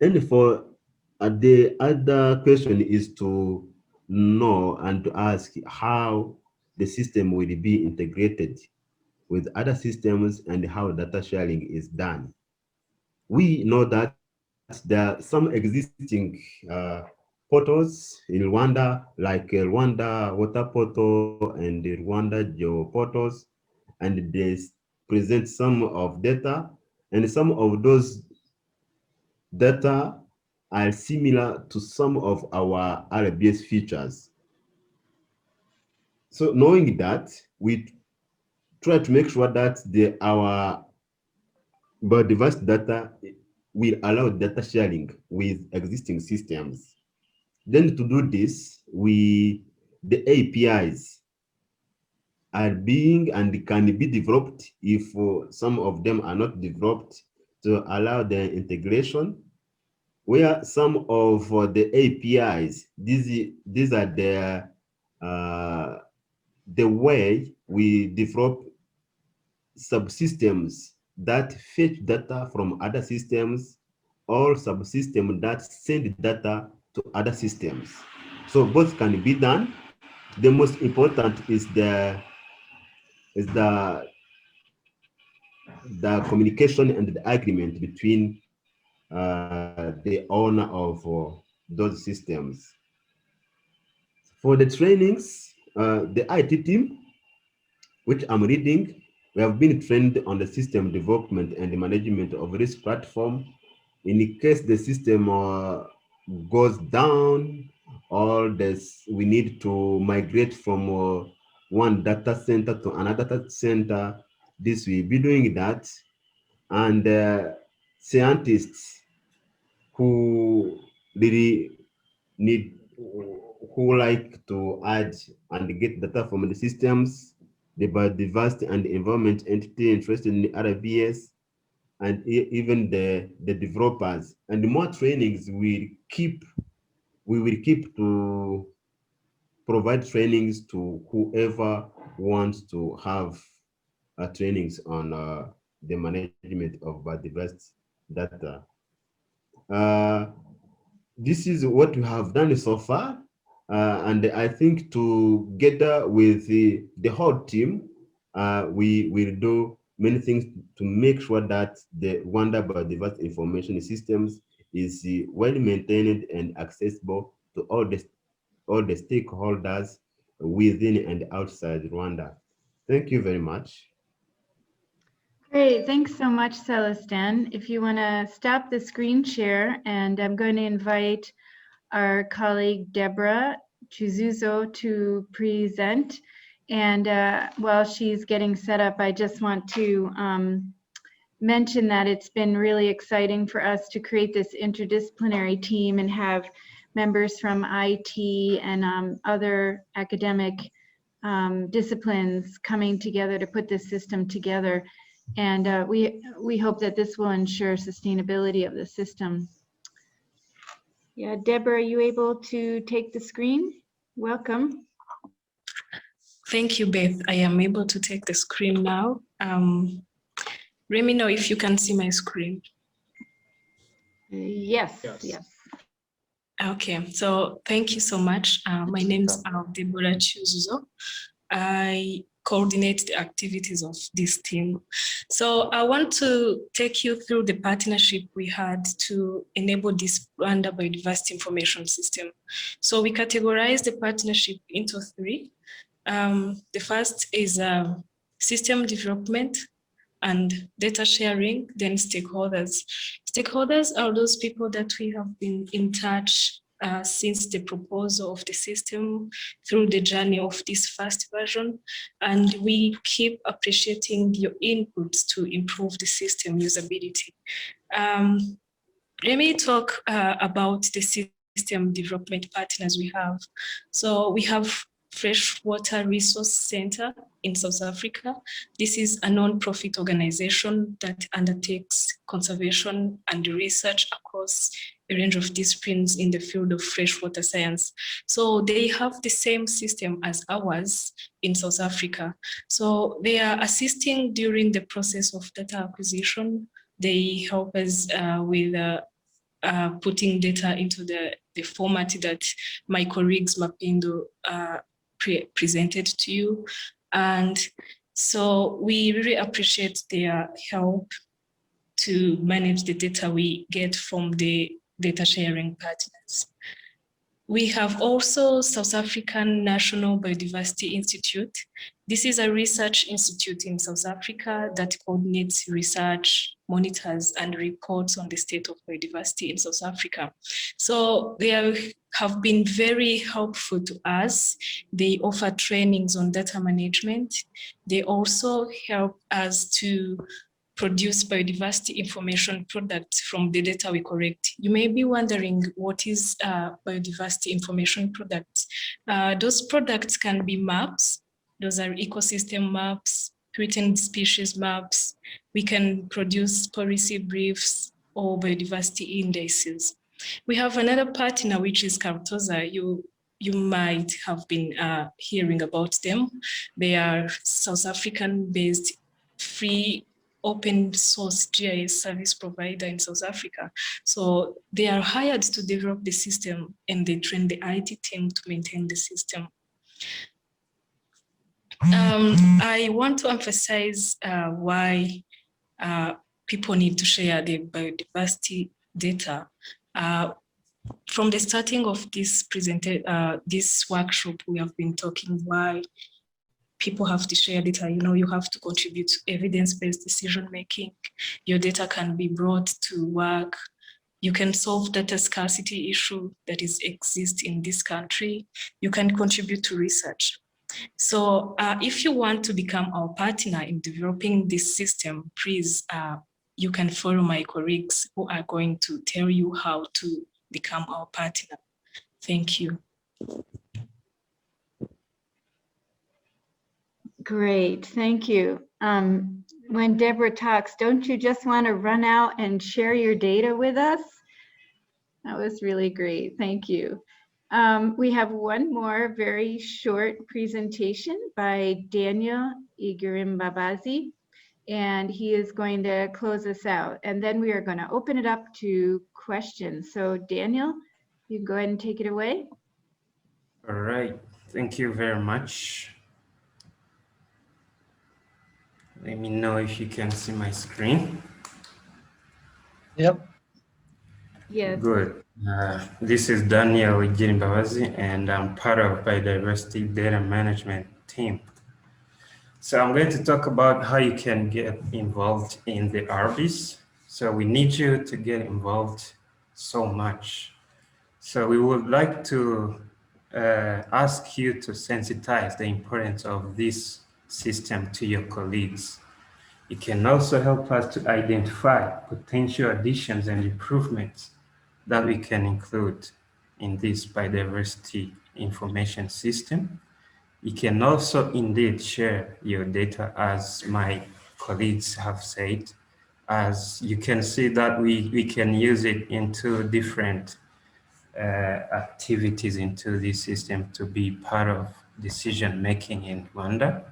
And for the other question is to know and to ask how the system will be integrated with other systems and how data sharing is done. We know that there are some existing portals in Rwanda, like Rwanda Water Portal and the Rwanda Geo portals, and they present some of data, and some of those data are similar to some of our RBIS features. So knowing that, we try to make sure that our biodiversity data will allow data sharing with existing systems. Then to do this, the APIs are being and can be developed if some of them are not developed to allow the integration, where some of the APIs, these are the way we develop subsystems that fetch data from other systems or subsystems that send data to other systems. So both can be done. The most important is the communication and the agreement between the owner of those systems. For the trainings, the IT team, which I'm leading, we have been trained on the system development and the management of this platform. In case the system goes down, or we need to migrate from one data center to another data center, this will be doing that. And scientists who really who like to add and get data from the systems, the biodiversity and the environment entity interested in the RBIS, and even the developers. And the more trainings we will keep to provide trainings to whoever wants to have trainings on the management of biodiversity data. This is what we have done so far. And I think together with the whole team, we will do many things to make sure that the Rwanda Biodiversity Information Systems is well maintained and accessible to all the stakeholders within and outside Rwanda. Thank you very much. Great, thanks so much, Celestin. If you want to stop the screen share, and I'm going to invite our colleague Deborah Chizuzo to present. And while she's getting set up, I just want to mention that it's been really exciting for us to create this interdisciplinary team and have members from IT and other academic disciplines coming together to put this system together. And we hope that this will ensure sustainability of the system. Yeah, Deborah, are you able to take the screen? Welcome. Thank you, Beth. I am able to take the screen now. Let me know if you can see my screen. Yes. Okay, so thank you so much. My name is Deborah Chizuzo. I coordinate the activities of this team. So I want to take you through the partnership we had to enable this Rwanda Biodiversity Information System. So we categorize the partnership into three. The first is system development and data sharing, then stakeholders. Stakeholders are those people that we have been in touch since the proposal of the system through the journey of this first version. And we keep appreciating your inputs to improve the system usability. Let me talk about the system development partners we have. So we have Freshwater Resource Center in South Africa. This is a non-profit organization that undertakes conservation and research across a range of disciplines in the field of freshwater science. So they have the same system as ours in South Africa. So they are assisting during the process of data acquisition. They help us with putting data into the format that my colleagues Mapindo presented to you. And so we really appreciate their help to manage the data we get from the data sharing partners. We have also South African National Biodiversity Institute. This is a research institute in South Africa that coordinates research, monitors, and reports on the state of biodiversity in South Africa. So they have been very helpful to us. They offer trainings on data management. They also help us to produce biodiversity information products from the data we collect. You may be wondering what is biodiversity information products. Those products can be maps. Those are ecosystem maps, threatened species maps. We can produce policy briefs or biodiversity indices. We have another partner, which is Cartoza. You you might have been hearing about them. They are South African-based free open source GIS service provider in South Africa. So they are hired to develop the system and they train the IT team to maintain the system. I want to emphasize why people need to share the biodiversity data. From the starting of this this workshop, we have been talking why people have to share data. You have to contribute to evidence-based decision-making. Your data can be brought to work. You can solve data scarcity issue that exists in this country. You can contribute to research. So if you want to become our partner in developing this system, please, you can follow my colleagues who are going to tell you how to become our partner. Thank you. Great, thank you. When Deborah talks, don't you just want to run out and share your data with us? That was really great, thank you. We have one more very short presentation by Daniel Igirimbabazi, and he is going to close us out. And then we are going to open it up to questions. So Daniel, you can go ahead and take it away. All right, thank you very much. Let me know if you can see my screen. Yep. Yes. Good. This is Daniel Igirimbabazi, and I'm part of Biodiversity Data Management team. So I'm going to talk about how you can get involved in the RBIS. So we need you to get involved so much. So we would like to ask you to sensitize the importance of this system to your colleagues. It can also help us to identify potential additions and improvements that we can include in this biodiversity information system. You can also indeed share your data, as my colleagues have said. As you can see that we can use it into different activities into this system to be part of decision-making in Rwanda.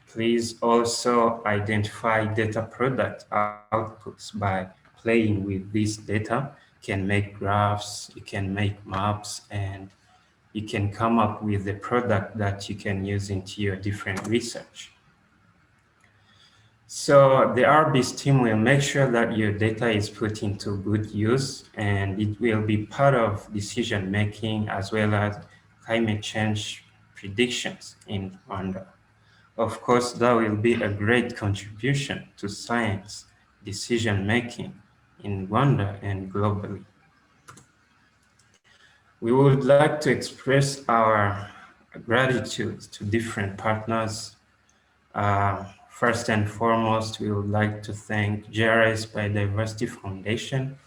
Please also identify data product outputs by playing with this data. You can make graphs, you can make maps, and you can come up with the product that you can use into your different research. So the RBIS team will make sure that your data is put into good use, and it will be part of decision-making as well as climate change predictions in Rwanda. Of course, that will be a great contribution to science decision-making in Rwanda and globally. We would like to express our gratitude to different partners. First and foremost, we would like to thank GRS Biodiversity Foundation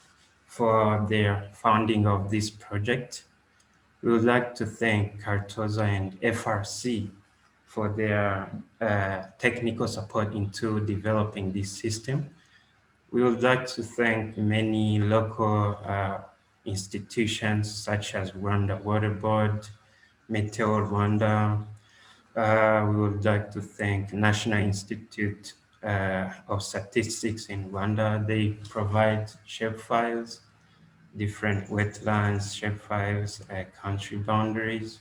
for their funding of this project. We would like to thank Cartoza and FRC for their technical support into developing this system. We would like to thank many local institutions such as Rwanda Water Board, Meteo Rwanda. We would like to thank National Institute of Statistics in Rwanda. They provide shapefiles, different wetlands, shapefiles, country boundaries.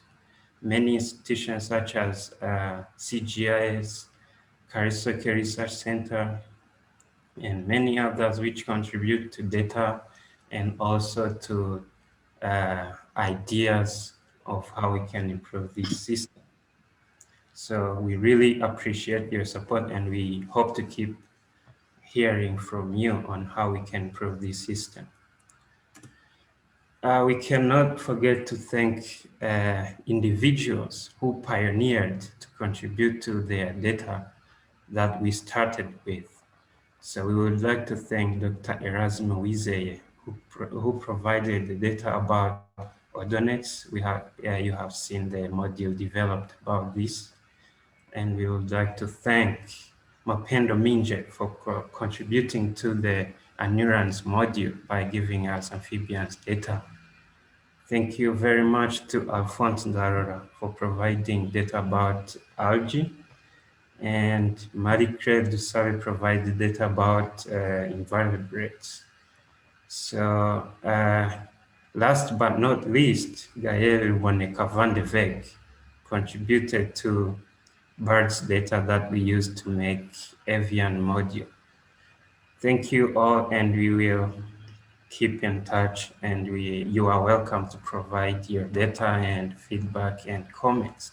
Many institutions such as CGIS, Karisoke Research Center, and many others which contribute to data and also to ideas of how we can improve this system. So we really appreciate your support, and we hope to keep hearing from you on how we can improve this system. We cannot forget to thank individuals who pioneered to contribute to their data that we started with. So we would like to thank Dr. Erasmo Wizeye, who provided the data about ordinates. You have seen the module developed about this. And we would like to thank Mapendo Minje for contributing to the Anurans module by giving us amphibians data. Thank you very much to Alphonse Ndarora for providing data about algae, and Marie-Claire Dussave provided data about invertebrates. So last but not least, Gaël Waneka-Van de Veck contributed to birds data that we use to make avian module. Thank you all, and we will keep in touch, and you are welcome to provide your data and feedback and comments.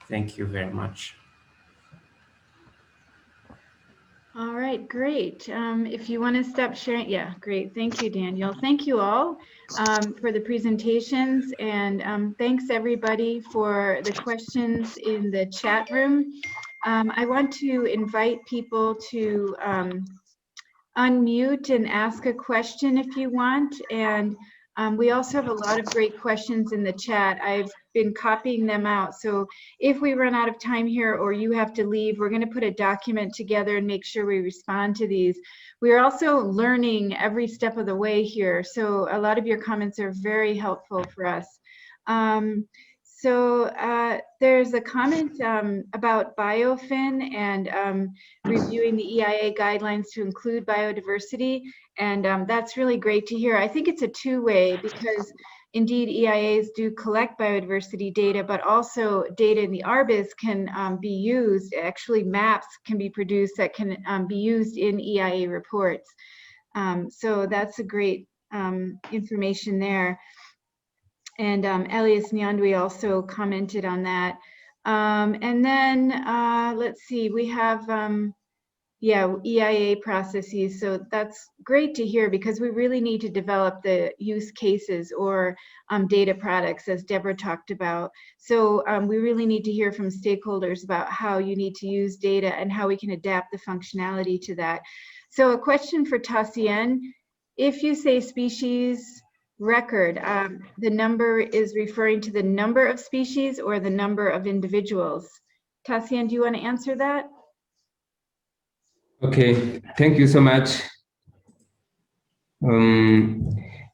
Thank you very much. All right, great. If you want to stop sharing, yeah, great. Thank you, Daniel. Thank you all for the presentations, and thanks everybody for the questions in the chat room. I want to invite people to unmute and ask a question if you want. And we also have a lot of great questions in the chat. I've been copying them out. So if we run out of time here or you have to leave, we're going to put a document together and make sure we respond to these. We are also learning every step of the way here. So a lot of your comments are very helpful for us. There's a comment about biofin and reviewing the EIA guidelines to include biodiversity, and that's really great to hear. I think it's a two-way, because indeed EIAs do collect biodiversity data, but also data in the RBIS can be used. Actually, maps can be produced that can be used in EIA reports. So that's a great information there. And Elias Nyandwi also commented on that. And then let's see, we have, EIA processes. So that's great to hear, because we really need to develop the use cases or data products, as Deborah talked about. So we really need to hear from stakeholders about how you need to use data and how we can adapt the functionality to that. So a question for Tassien: if you say species record, the number is referring to the number of species or the number of individuals? Tassien, do you want to answer that? Okay, thank you so much.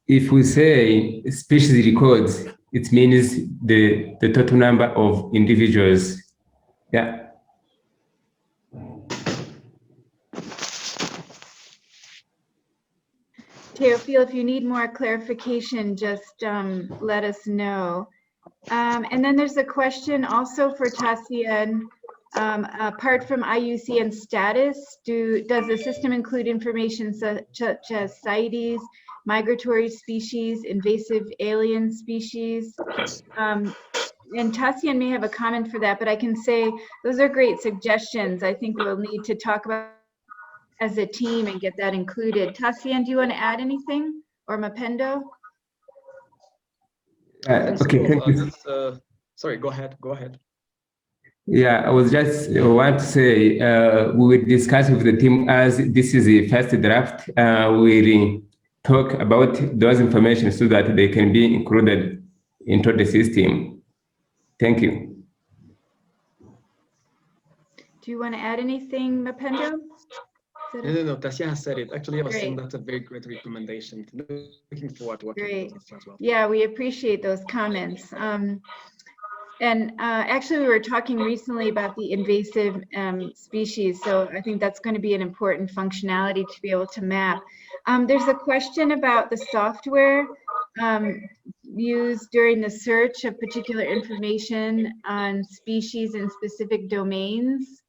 If we say species records, it means the total number of individuals. Yeah. Teofil, if you need more clarification, just let us know. And then there's a question also for Tassien. Apart from IUCN status, does the system include information such as CITES, migratory species, invasive alien species? And Tassien may have a comment for that, but I can say those are great suggestions. I think we'll need to talk about as a team and get that included. Tassien, do you want to add anything, or Mapendo? Okay, thank you. Sorry, go ahead. Yeah, I was just want to say we will discuss with the team, as this is the first draft. We'll talk about those information so that they can be included into the system. Thank you. Do you want to add anything, Mapendo? No, Tassien has said it. Actually, I was saying Great. that's a very great recommendation. Looking forward to working Great. with those as well. Yeah, we appreciate those comments. And actually, we were talking recently about the invasive species, so I think that's going to be an important functionality to be able to map. There's a question about the software used during the search of particular information on species in specific domains.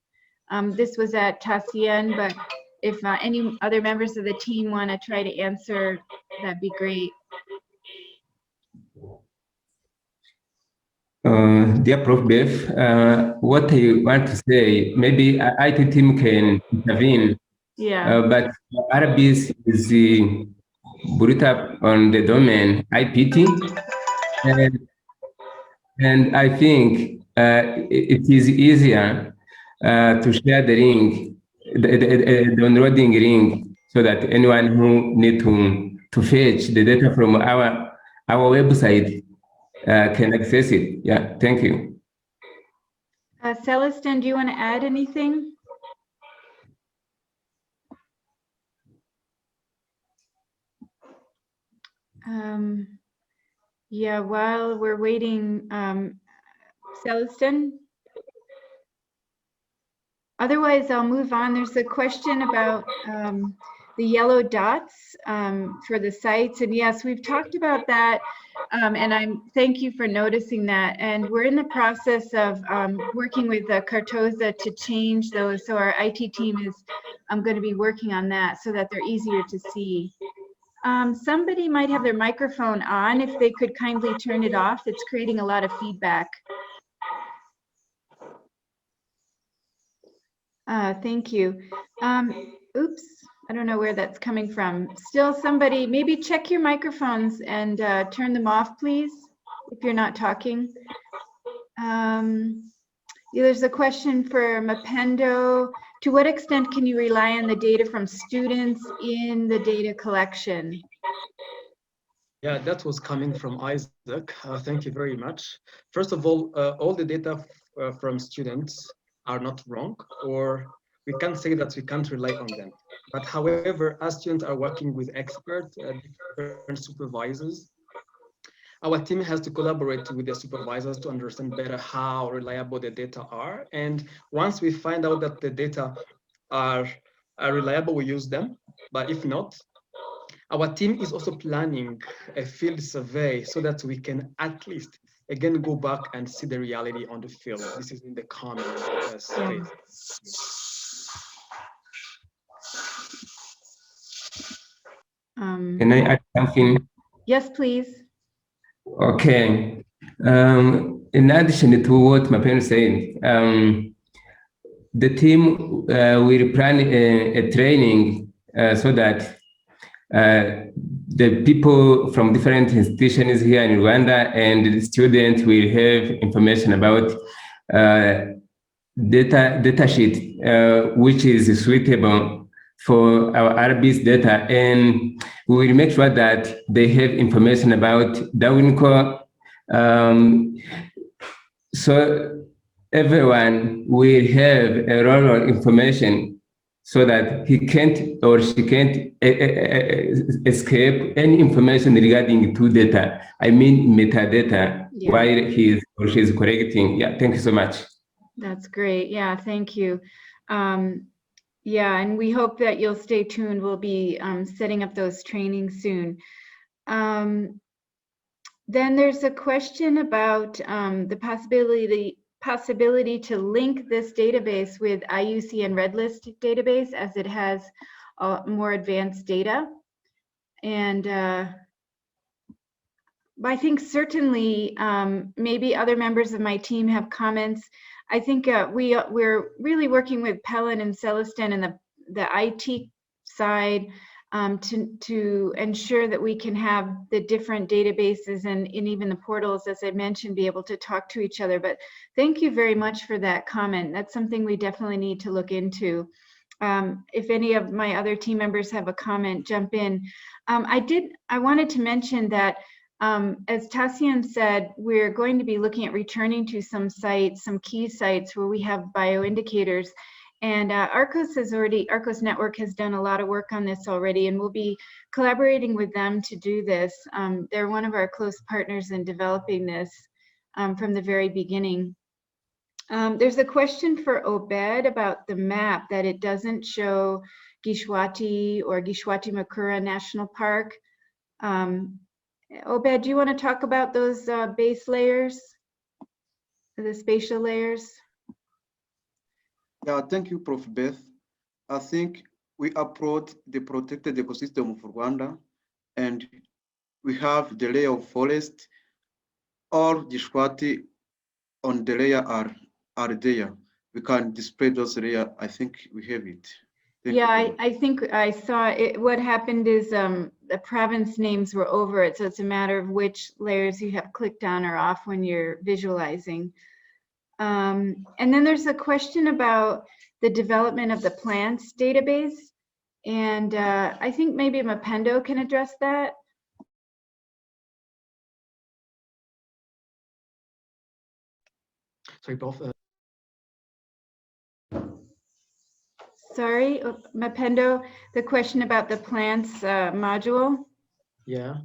This was at Tassien, but if any other members of the team want to try to answer, that'd be great. Dear Prof. Bev, what I want to say, maybe IT team can intervene. Yeah. But RBIS is built up on the domain IPT, and I think it is easier to share the link, the downloading link, so that anyone who need to fetch the data from our website can access it. Yeah, thank you. Celestin, do you want to add anything? Yeah, while we're waiting, Celestin? Otherwise, I'll move on. There's a question about the yellow dots for the sites. And yes, we've talked about that. And thank you for noticing that. And we're in the process of working with Cartoza to change those. So our IT team is going to be working on that so that they're easier to see. Somebody might have their microphone on. If they could kindly turn it off, it's creating a lot of feedback. Thank you. Oops, I don't know where that's coming from. Still somebody, maybe check your microphones and turn them off, please, if you're not talking. There's a question for Mapendo. To what extent can you rely on the data from students in the data collection? Yeah, that was coming from Isaac. Thank you very much. First of all the data from students are not wrong, or we can't say that we can't rely on them. But however, as students are working with experts, different supervisors, our team has to collaborate with the supervisors to understand better how reliable the data are. And once we find out that the data are reliable, we use them. But if not, our team is also planning a field survey so that we can at least, again, go back and see the reality on the field. This is in the common space. Can I add something? Yes, please. Okay. In addition to what Mapendo said, the team will plan a training so that the people from different institutions here in Rwanda and the students will have information about data sheet which is suitable for our RBIS data, and we will make sure that they have information about DAWINCO. So everyone will have a raw information so that he can't or she can't escape any information regarding to data. I mean metadata, Yeah. while he is or she is correcting. Yeah, thank you so much. That's great. Yeah, thank you. Yeah, and we hope that you'll stay tuned. We'll be setting up those trainings soon. Then there's a question about the possibility to link this database with IUCN and Red List database, as it has more advanced data. And I think certainly maybe other members of my team have comments. I think we're really working with Pelin and Celestin and the IT side to ensure that we can have the different databases and even the portals, as I mentioned, be able to talk to each other. But thank you very much for that comment. That's something we definitely need to look into. If any of my other team members have a comment, jump in. I wanted to mention that as Tassian said, we're going to be looking at returning to some sites, some key sites where we have bioindicators. And Arcos Network has done a lot of work on this already, and we'll be collaborating with them to do this. They're one of our close partners in developing this from the very beginning. There's a question for Obed about the map, that it doesn't show Gishwati or Gishwati Makura National Park. Obed, do you want to talk about those base layers, the spatial layers? Yeah, thank you, Prof. Beth. I think we approach the protected ecosystem of Rwanda, and we have the layer of forest, or Gishwati on the layer are there. We can display those layers. I think we have it. Yeah, I think I saw it. What happened is the province names were over it, so it's a matter of which layers you have clicked on or off when you're visualizing. And then there's a question about the development of the plants database, and I think maybe Mapendo can address that. Sorry, both. Sorry, Mapendo, the question about the plants module. Yeah.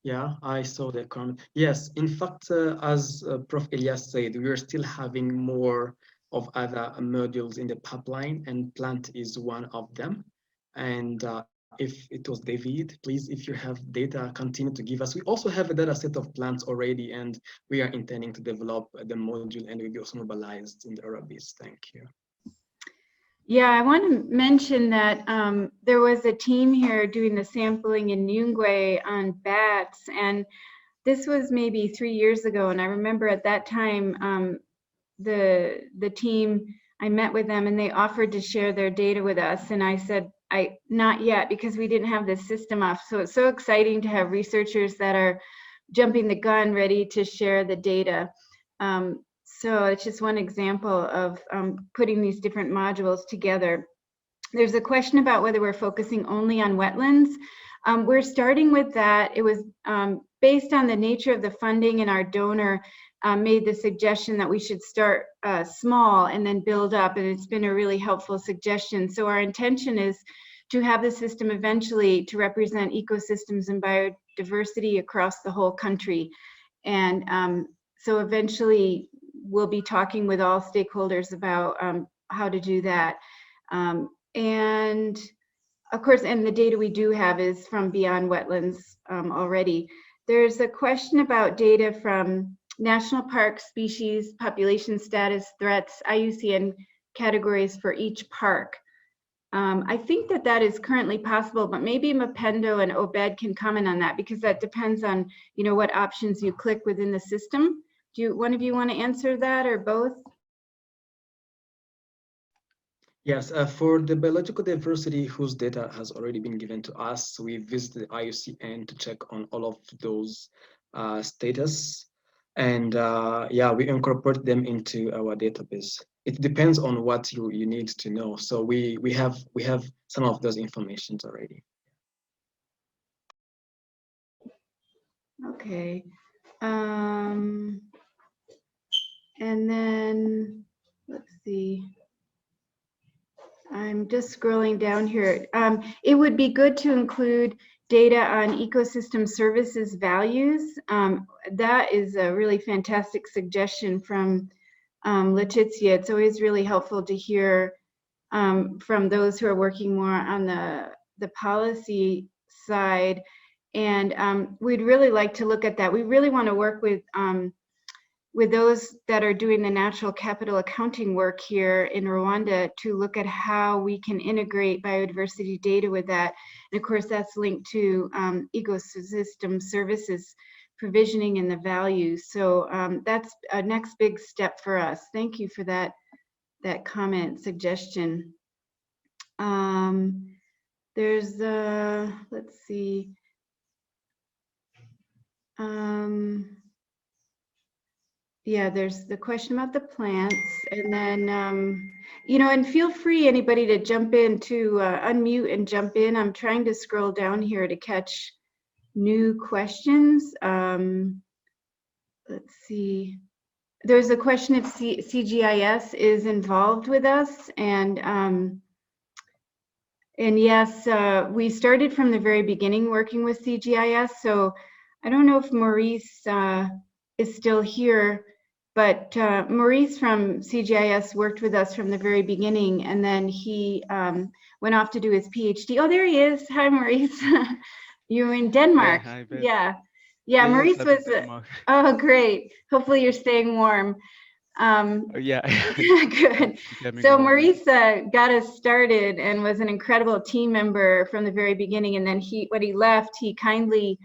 Yeah, I saw the comment. Yes, in fact, as Prof. Elias said, we are still having more of other modules in the pipeline, and plant is one of them. And if it was David, please, if you have data, continue to give us. We also have a data set of plants already, and we are intending to develop the module, and will be also mobilized in the RBIS. Thank you. Yeah, I want to mention that there was a team here doing the sampling in Nyungwe on bats, and this was maybe 3 years ago. And I remember at that time, the team, I met with them and they offered to share their data with us. And I said, not yet, because we didn't have this system up. So it's so exciting to have researchers that are jumping the gun, ready to share the data. So it's just one example of putting these different modules together. There's a question about whether we're focusing only on wetlands. We're starting with that. It was based on the nature of the funding, and our donor made the suggestion that we should start small and then build up, and it's been a really helpful suggestion. So our intention is to have the system eventually to represent ecosystems and biodiversity across the whole country. And so eventually we'll be talking with all stakeholders about how to do that. And of course, and the data we do have is from beyond wetlands already. There's a question about data from national park species, population status, threats, IUCN categories for each park. I think that that is currently possible, but maybe Mapendo and Obed can comment on that, because that depends on, you know, what options you click within the system. Do one of you want to answer that, or both? Yes, for the biological diversity whose data has already been given to us, we visit the IUCN to check on all of those status. And yeah, we incorporate them into our database. It depends on what you need to know. So we have some of those informations already. Okay. And then let's see. I'm just scrolling down here. It would be good to include data on ecosystem services values. That is a really fantastic suggestion from Letizia. It's always really helpful to hear from those who are working more on the policy side. And we'd really like to look at that. We really want to work with those that are doing the natural capital accounting work here in Rwanda to look at how we can integrate biodiversity data with that. And of course, that's linked to ecosystem services provisioning and the values. So that's a next big step for us. Thank you for that comment, suggestion. There's, let's see. Yeah, there's the question about the plants, and then, you know, and feel free, anybody, to jump in, to unmute and jump in. I'm trying to scroll down here to catch new questions. Let's see. There's a question if CGIS is involved with us, and yes, we started from the very beginning working with CGIS. So I don't know if Maurice is still here, but Maurice from CGIS worked with us from the very beginning, and then he went off to do his PhD. Oh, there he is. Hi, Maurice. You're in Denmark. Yeah, hi, Yeah. Yes, Maurice I'm in was, Denmark. oh, great. Hopefully you're staying warm. Yeah. Good. Becoming So warmer. Maurice got us started and was an incredible team member from the very beginning. And then when he left, he kindly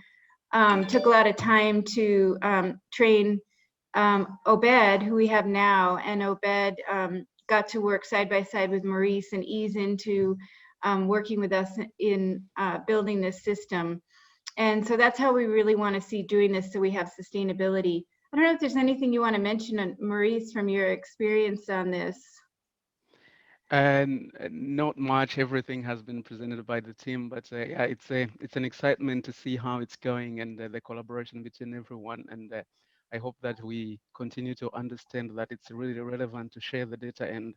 took a lot of time to train Obed, who we have now. And Obed got to work side by side with Maurice and ease into working with us in building this system. And so that's how we really want to see doing this, so we have sustainability. I don't know if there's anything you want to mention, Maurice, from your experience on this. And not much. Everything has been presented by the team, but yeah, it's an excitement to see how it's going, and the collaboration between everyone. And I hope that we continue to understand that it's really relevant to share the data and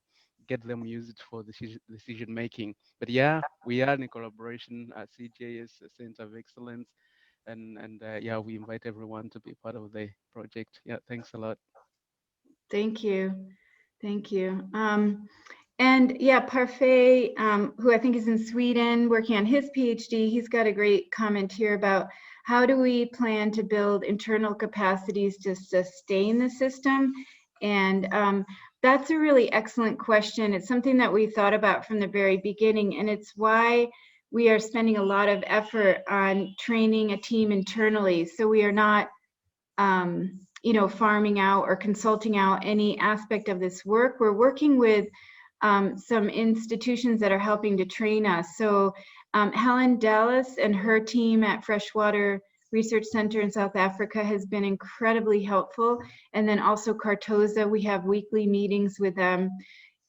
get them used for decision making. But yeah, we are in a collaboration at CJS Center of Excellence. and yeah, we invite everyone to be part of the project. Yeah, thanks a lot. Thank you. Thank you. And yeah, Parfait, who I think is in Sweden working on his PhD, he's got a great comment here about how do we plan to build internal capacities to sustain the system? And that's a really excellent question. It's something that we thought about from the very beginning, and it's why we are spending a lot of effort on training a team internally. So we are not you know, farming out or consulting out any aspect of this work. We're working with some institutions that are helping to train us. So Helen Dallas and her team at Freshwater Research Center in South Africa has been incredibly helpful. And then also Cartoza, we have weekly meetings with them.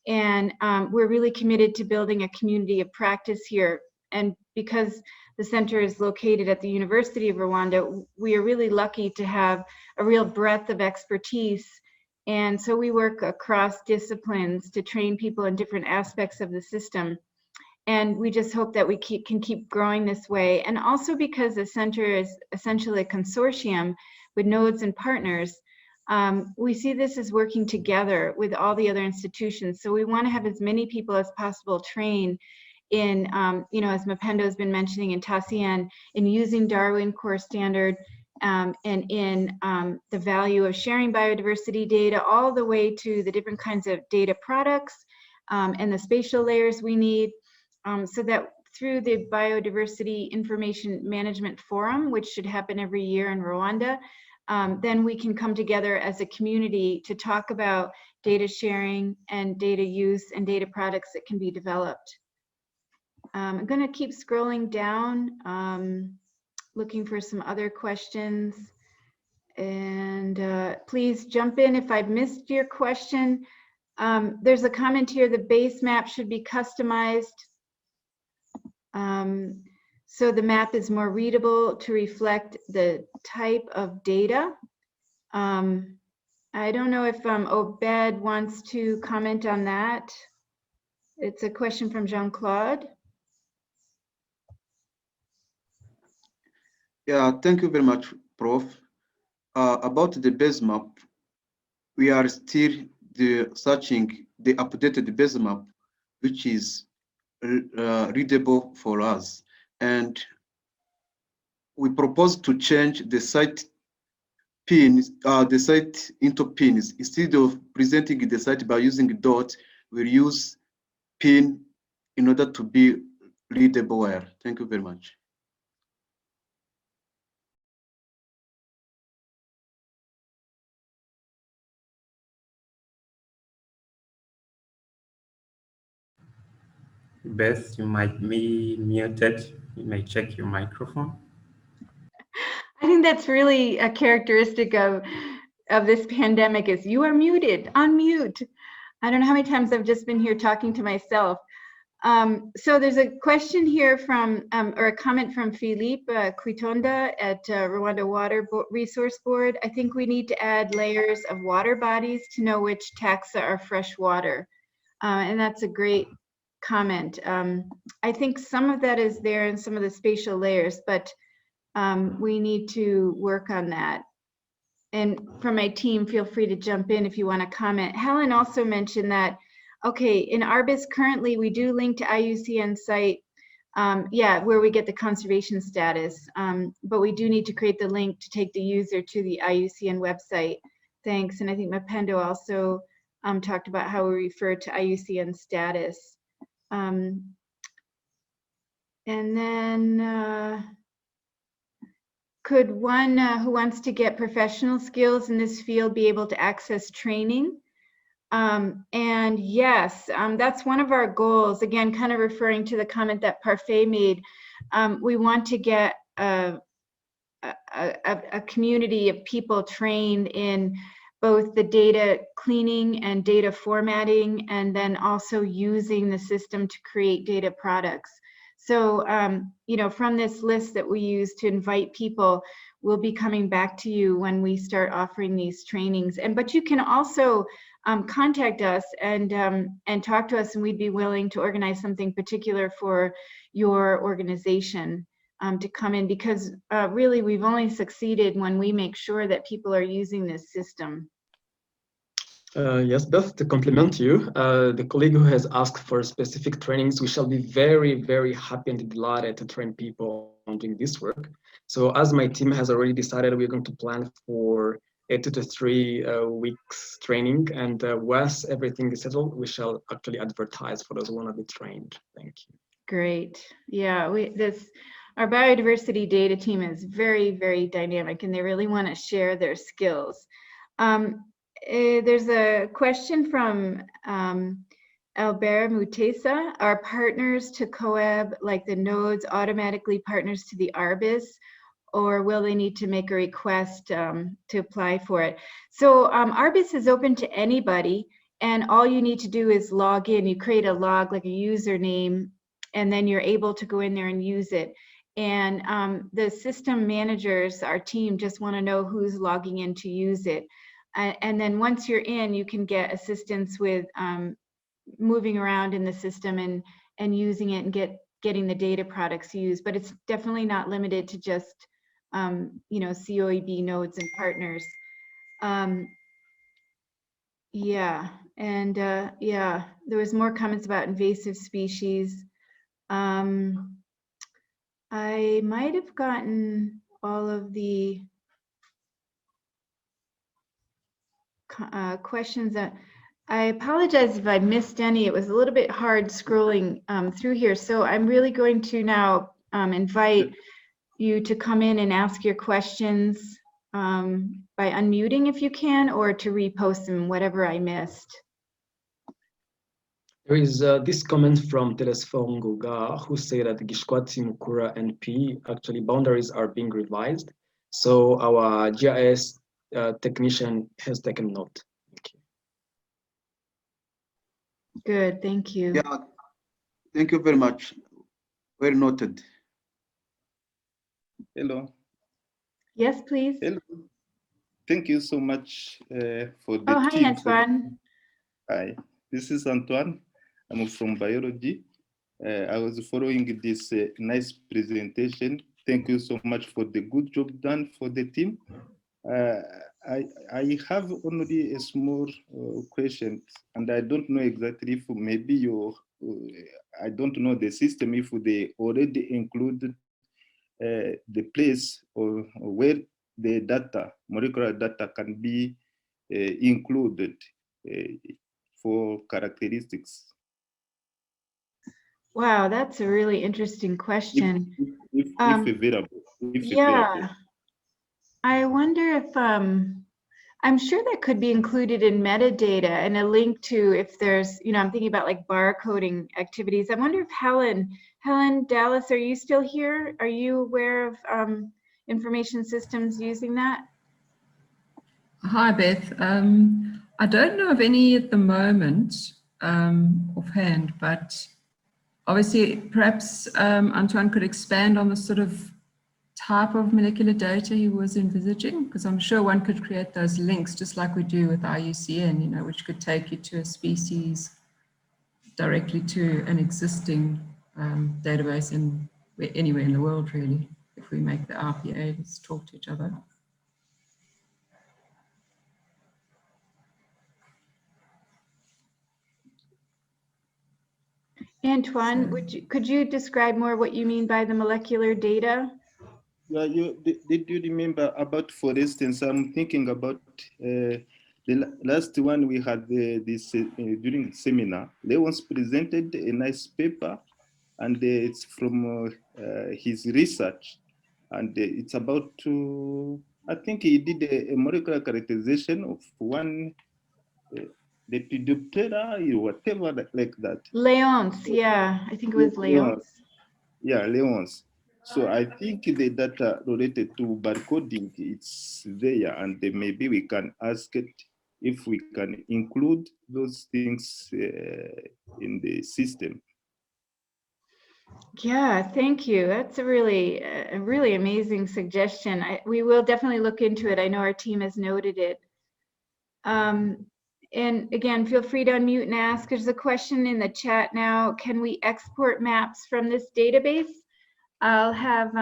And we're really committed to building a community of practice here. And because the center is located at the University of Rwanda, we are really lucky to have a real breadth of expertise. And so we work across disciplines to train people in different aspects of the system. And we just hope that we can keep growing this way. And also because the center is essentially a consortium with nodes and partners, we see this as working together with all the other institutions. So we want to have as many people as possible trained in, you know, as Mapendo has been mentioning, in TACIEN, in using Darwin Core Standard, and in the value of sharing biodiversity data, all the way to the different kinds of data products and the spatial layers we need, so that through the Biodiversity Information Management Forum, which should happen every year in Rwanda, then we can come together as a community to talk about data sharing and data use and data products that can be developed. I'm going to keep scrolling down, looking for some other questions. And please jump in if I've missed your question. There's a comment here, the base map should be customized so the map is more readable to reflect the type of data. I don't know if Obed wants to comment on that. It's a question from Jean-Claude. Yeah, thank you very much, Prof. About the base map, we are still searching the updated base map, which is readable for us. And we propose to change the site pins, the site into pins. Instead of presenting the site by using a dot, we'll use pin in order to be readable. Thank you very much. Beth, you might be muted. You may check your microphone. I think that's really a characteristic of this pandemic is you are muted, unmute. I don't know how many times I've just been here talking to myself. So there's a question here from, or a comment from Philippe Quitonda at Rwanda Water Resource Board. I think we need to add layers of water bodies to know which taxa are fresh water. And that's a great comment. I think some of that is there in some of the spatial layers, but we need to work on that. And from my team, feel free to jump in if you want to comment. Helen also mentioned that, okay, in RBIS currently we do link to IUCN site, yeah, where we get the conservation status, but we do need to create the link to take the user to the IUCN website. Thanks, and I think Mapendo also talked about how we refer to IUCN status. And then, could one who wants to get professional skills in this field be able to access training? And yes, that's one of our goals. Again, kind of referring to the comment that Parfait made. We want to get a community of people trained in both the data cleaning and data formatting, and then also using the system to create data products. So, you know, from this list that we use to invite people, we'll be coming back to you when we start offering these trainings. But you can also contact us and talk to us, and we'd be willing to organize something particular for your organization. to come in, because really we've only succeeded when we make sure that people are using this system. Yes, Beth, to complement you, the colleague who has asked for specific trainings, we shall be very, very happy and delighted to train people on doing this work. So as my team has already decided, we're going to plan for a 2 to 3 weeks training. And once everything is settled, we shall actually advertise for those who want to be trained. Thank you. Great. Yeah, our biodiversity data team is very, very dynamic, and they really want to share their skills. There's a question from Albert Mutesa. Are partners to COAB, like the nodes, automatically partners to the RBIS, or will they need to make a request to apply for it? So RBIS is open to anybody, and all you need to do is log in. You create a log, like a username, and then you're able to go in there and use it. And the system managers, our team, just want to know who's logging in to use it. And then once you're in, you can get assistance with moving around in the system and using it and getting the data products used. But it's definitely not limited to just COEB nodes and partners. Yeah, and yeah, there was more comments about invasive species. I might have gotten all of the questions. That I apologize if I missed any. It was a little bit hard scrolling through here. So I'm really going to now invite you to come in and ask your questions by unmuting if you can, or to repost them, whatever I missed. There is this comment from Telesphone Guga, who say that Gishkwati, Mukura, and P actually boundaries are being revised. So our GIS technician has taken note. Thank you. Good, thank you. Yeah, thank you very much. Well noted. Hello. Yes, please. Hello. Thank you so much for the Oh, hi, team. Antoine. Hi, this is Antoine. I'm from biology. I was following this nice presentation. Thank you so much for the good job done for the team. I have only a small question, and I don't know exactly if maybe I don't know the system, if they already included the place or where the data, molecular data, can be included for characteristics. Wow, that's a really interesting question. If available. Yeah, available. I wonder if, I'm sure that could be included in metadata and a link to, if there's, I'm thinking about like barcoding activities. I wonder if Helen Dallas, are you still here? Are you aware of information systems using that? Hi, Beth. I don't know of any at the moment offhand, but obviously perhaps Antoine could expand on the sort of type of molecular data he was envisaging, because I'm sure one could create those links just like we do with IUCN, which could take you to a species directly to an existing database anywhere in the world, really, if we make the RPAs talk to each other. Antoine, could you describe more what you mean by the molecular data? Yeah, did you remember about, for instance, I'm thinking about the last one we had this during the seminar. Leon's presented a nice paper, and it's from his research, and it's about I think he did a molecular characterization of one Lepidoptera or whatever like that. Leon's, yeah, I think it was Leon's. Yeah, Leon's. So I think the data related to barcoding, it's there, and maybe we can ask it if we can include those things in the system. Yeah, thank you. That's a really amazing suggestion. We will definitely look into it. I know our team has noted it. And again, feel free to unmute and ask. There's a question in the chat now. Can we export maps from this database? I'll have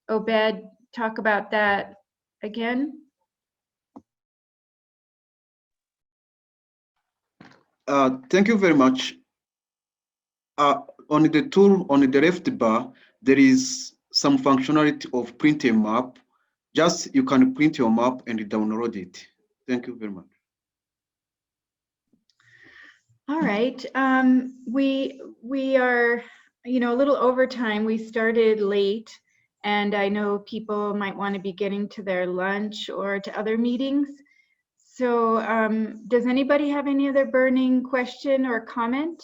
Obed talk about that again. Thank you very much. On the tool, on the left bar, there is some functionality of print a map. Just you can print your map and download it. Thank you very much. All right. We are, a little over time. We started late, and I know people might want to be getting to their lunch or to other meetings. So does anybody have any other burning question or comment?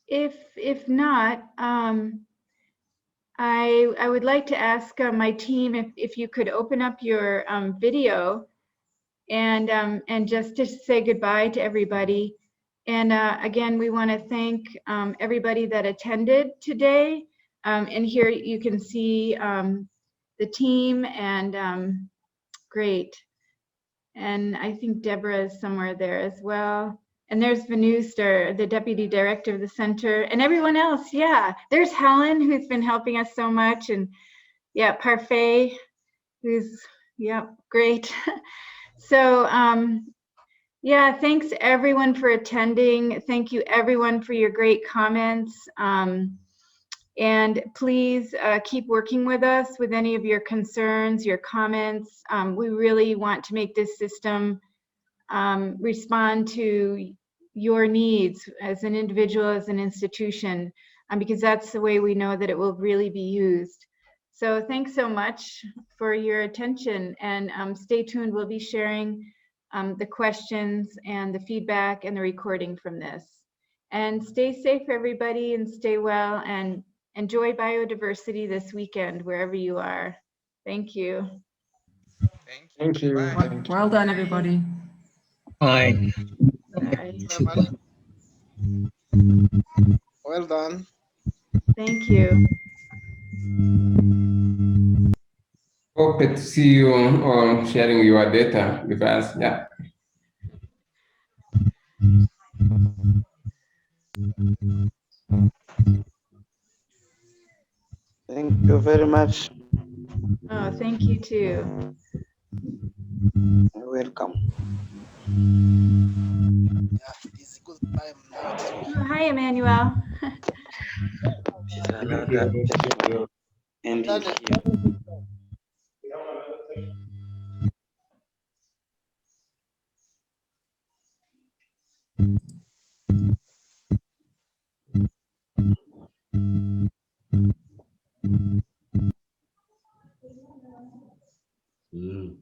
If not, I would like to ask my team if you could open up your video and just to say goodbye to everybody. And again, we want to thank everybody that attended today. And here you can see the team and great. And I think Deborah is somewhere there as well. And there's Venuster, the Deputy Director of the Center, and everyone else. Yeah, there's Helen, who's been helping us so much. And yeah, Parfait, who's, yeah, great. So yeah, thanks everyone for attending. Thank you everyone for your great comments. And please keep working with us with any of your concerns, your comments. We really want to make this system respond to your needs as an individual, as an institution, because that's the way we know that it will really be used. So thanks so much for your attention, and stay tuned. We'll be sharing the questions and the feedback and the recording from this. And stay safe, everybody, and stay well, and enjoy biodiversity this weekend, wherever you are. Thank you. Thank you. Well done, everybody. Bye. Bye. Well done. Thank you. Hope to see you on sharing your data with us. Yeah. Thank you very much. Oh, thank you too. You're welcome. Oh, hi, Emmanuel. And Mm.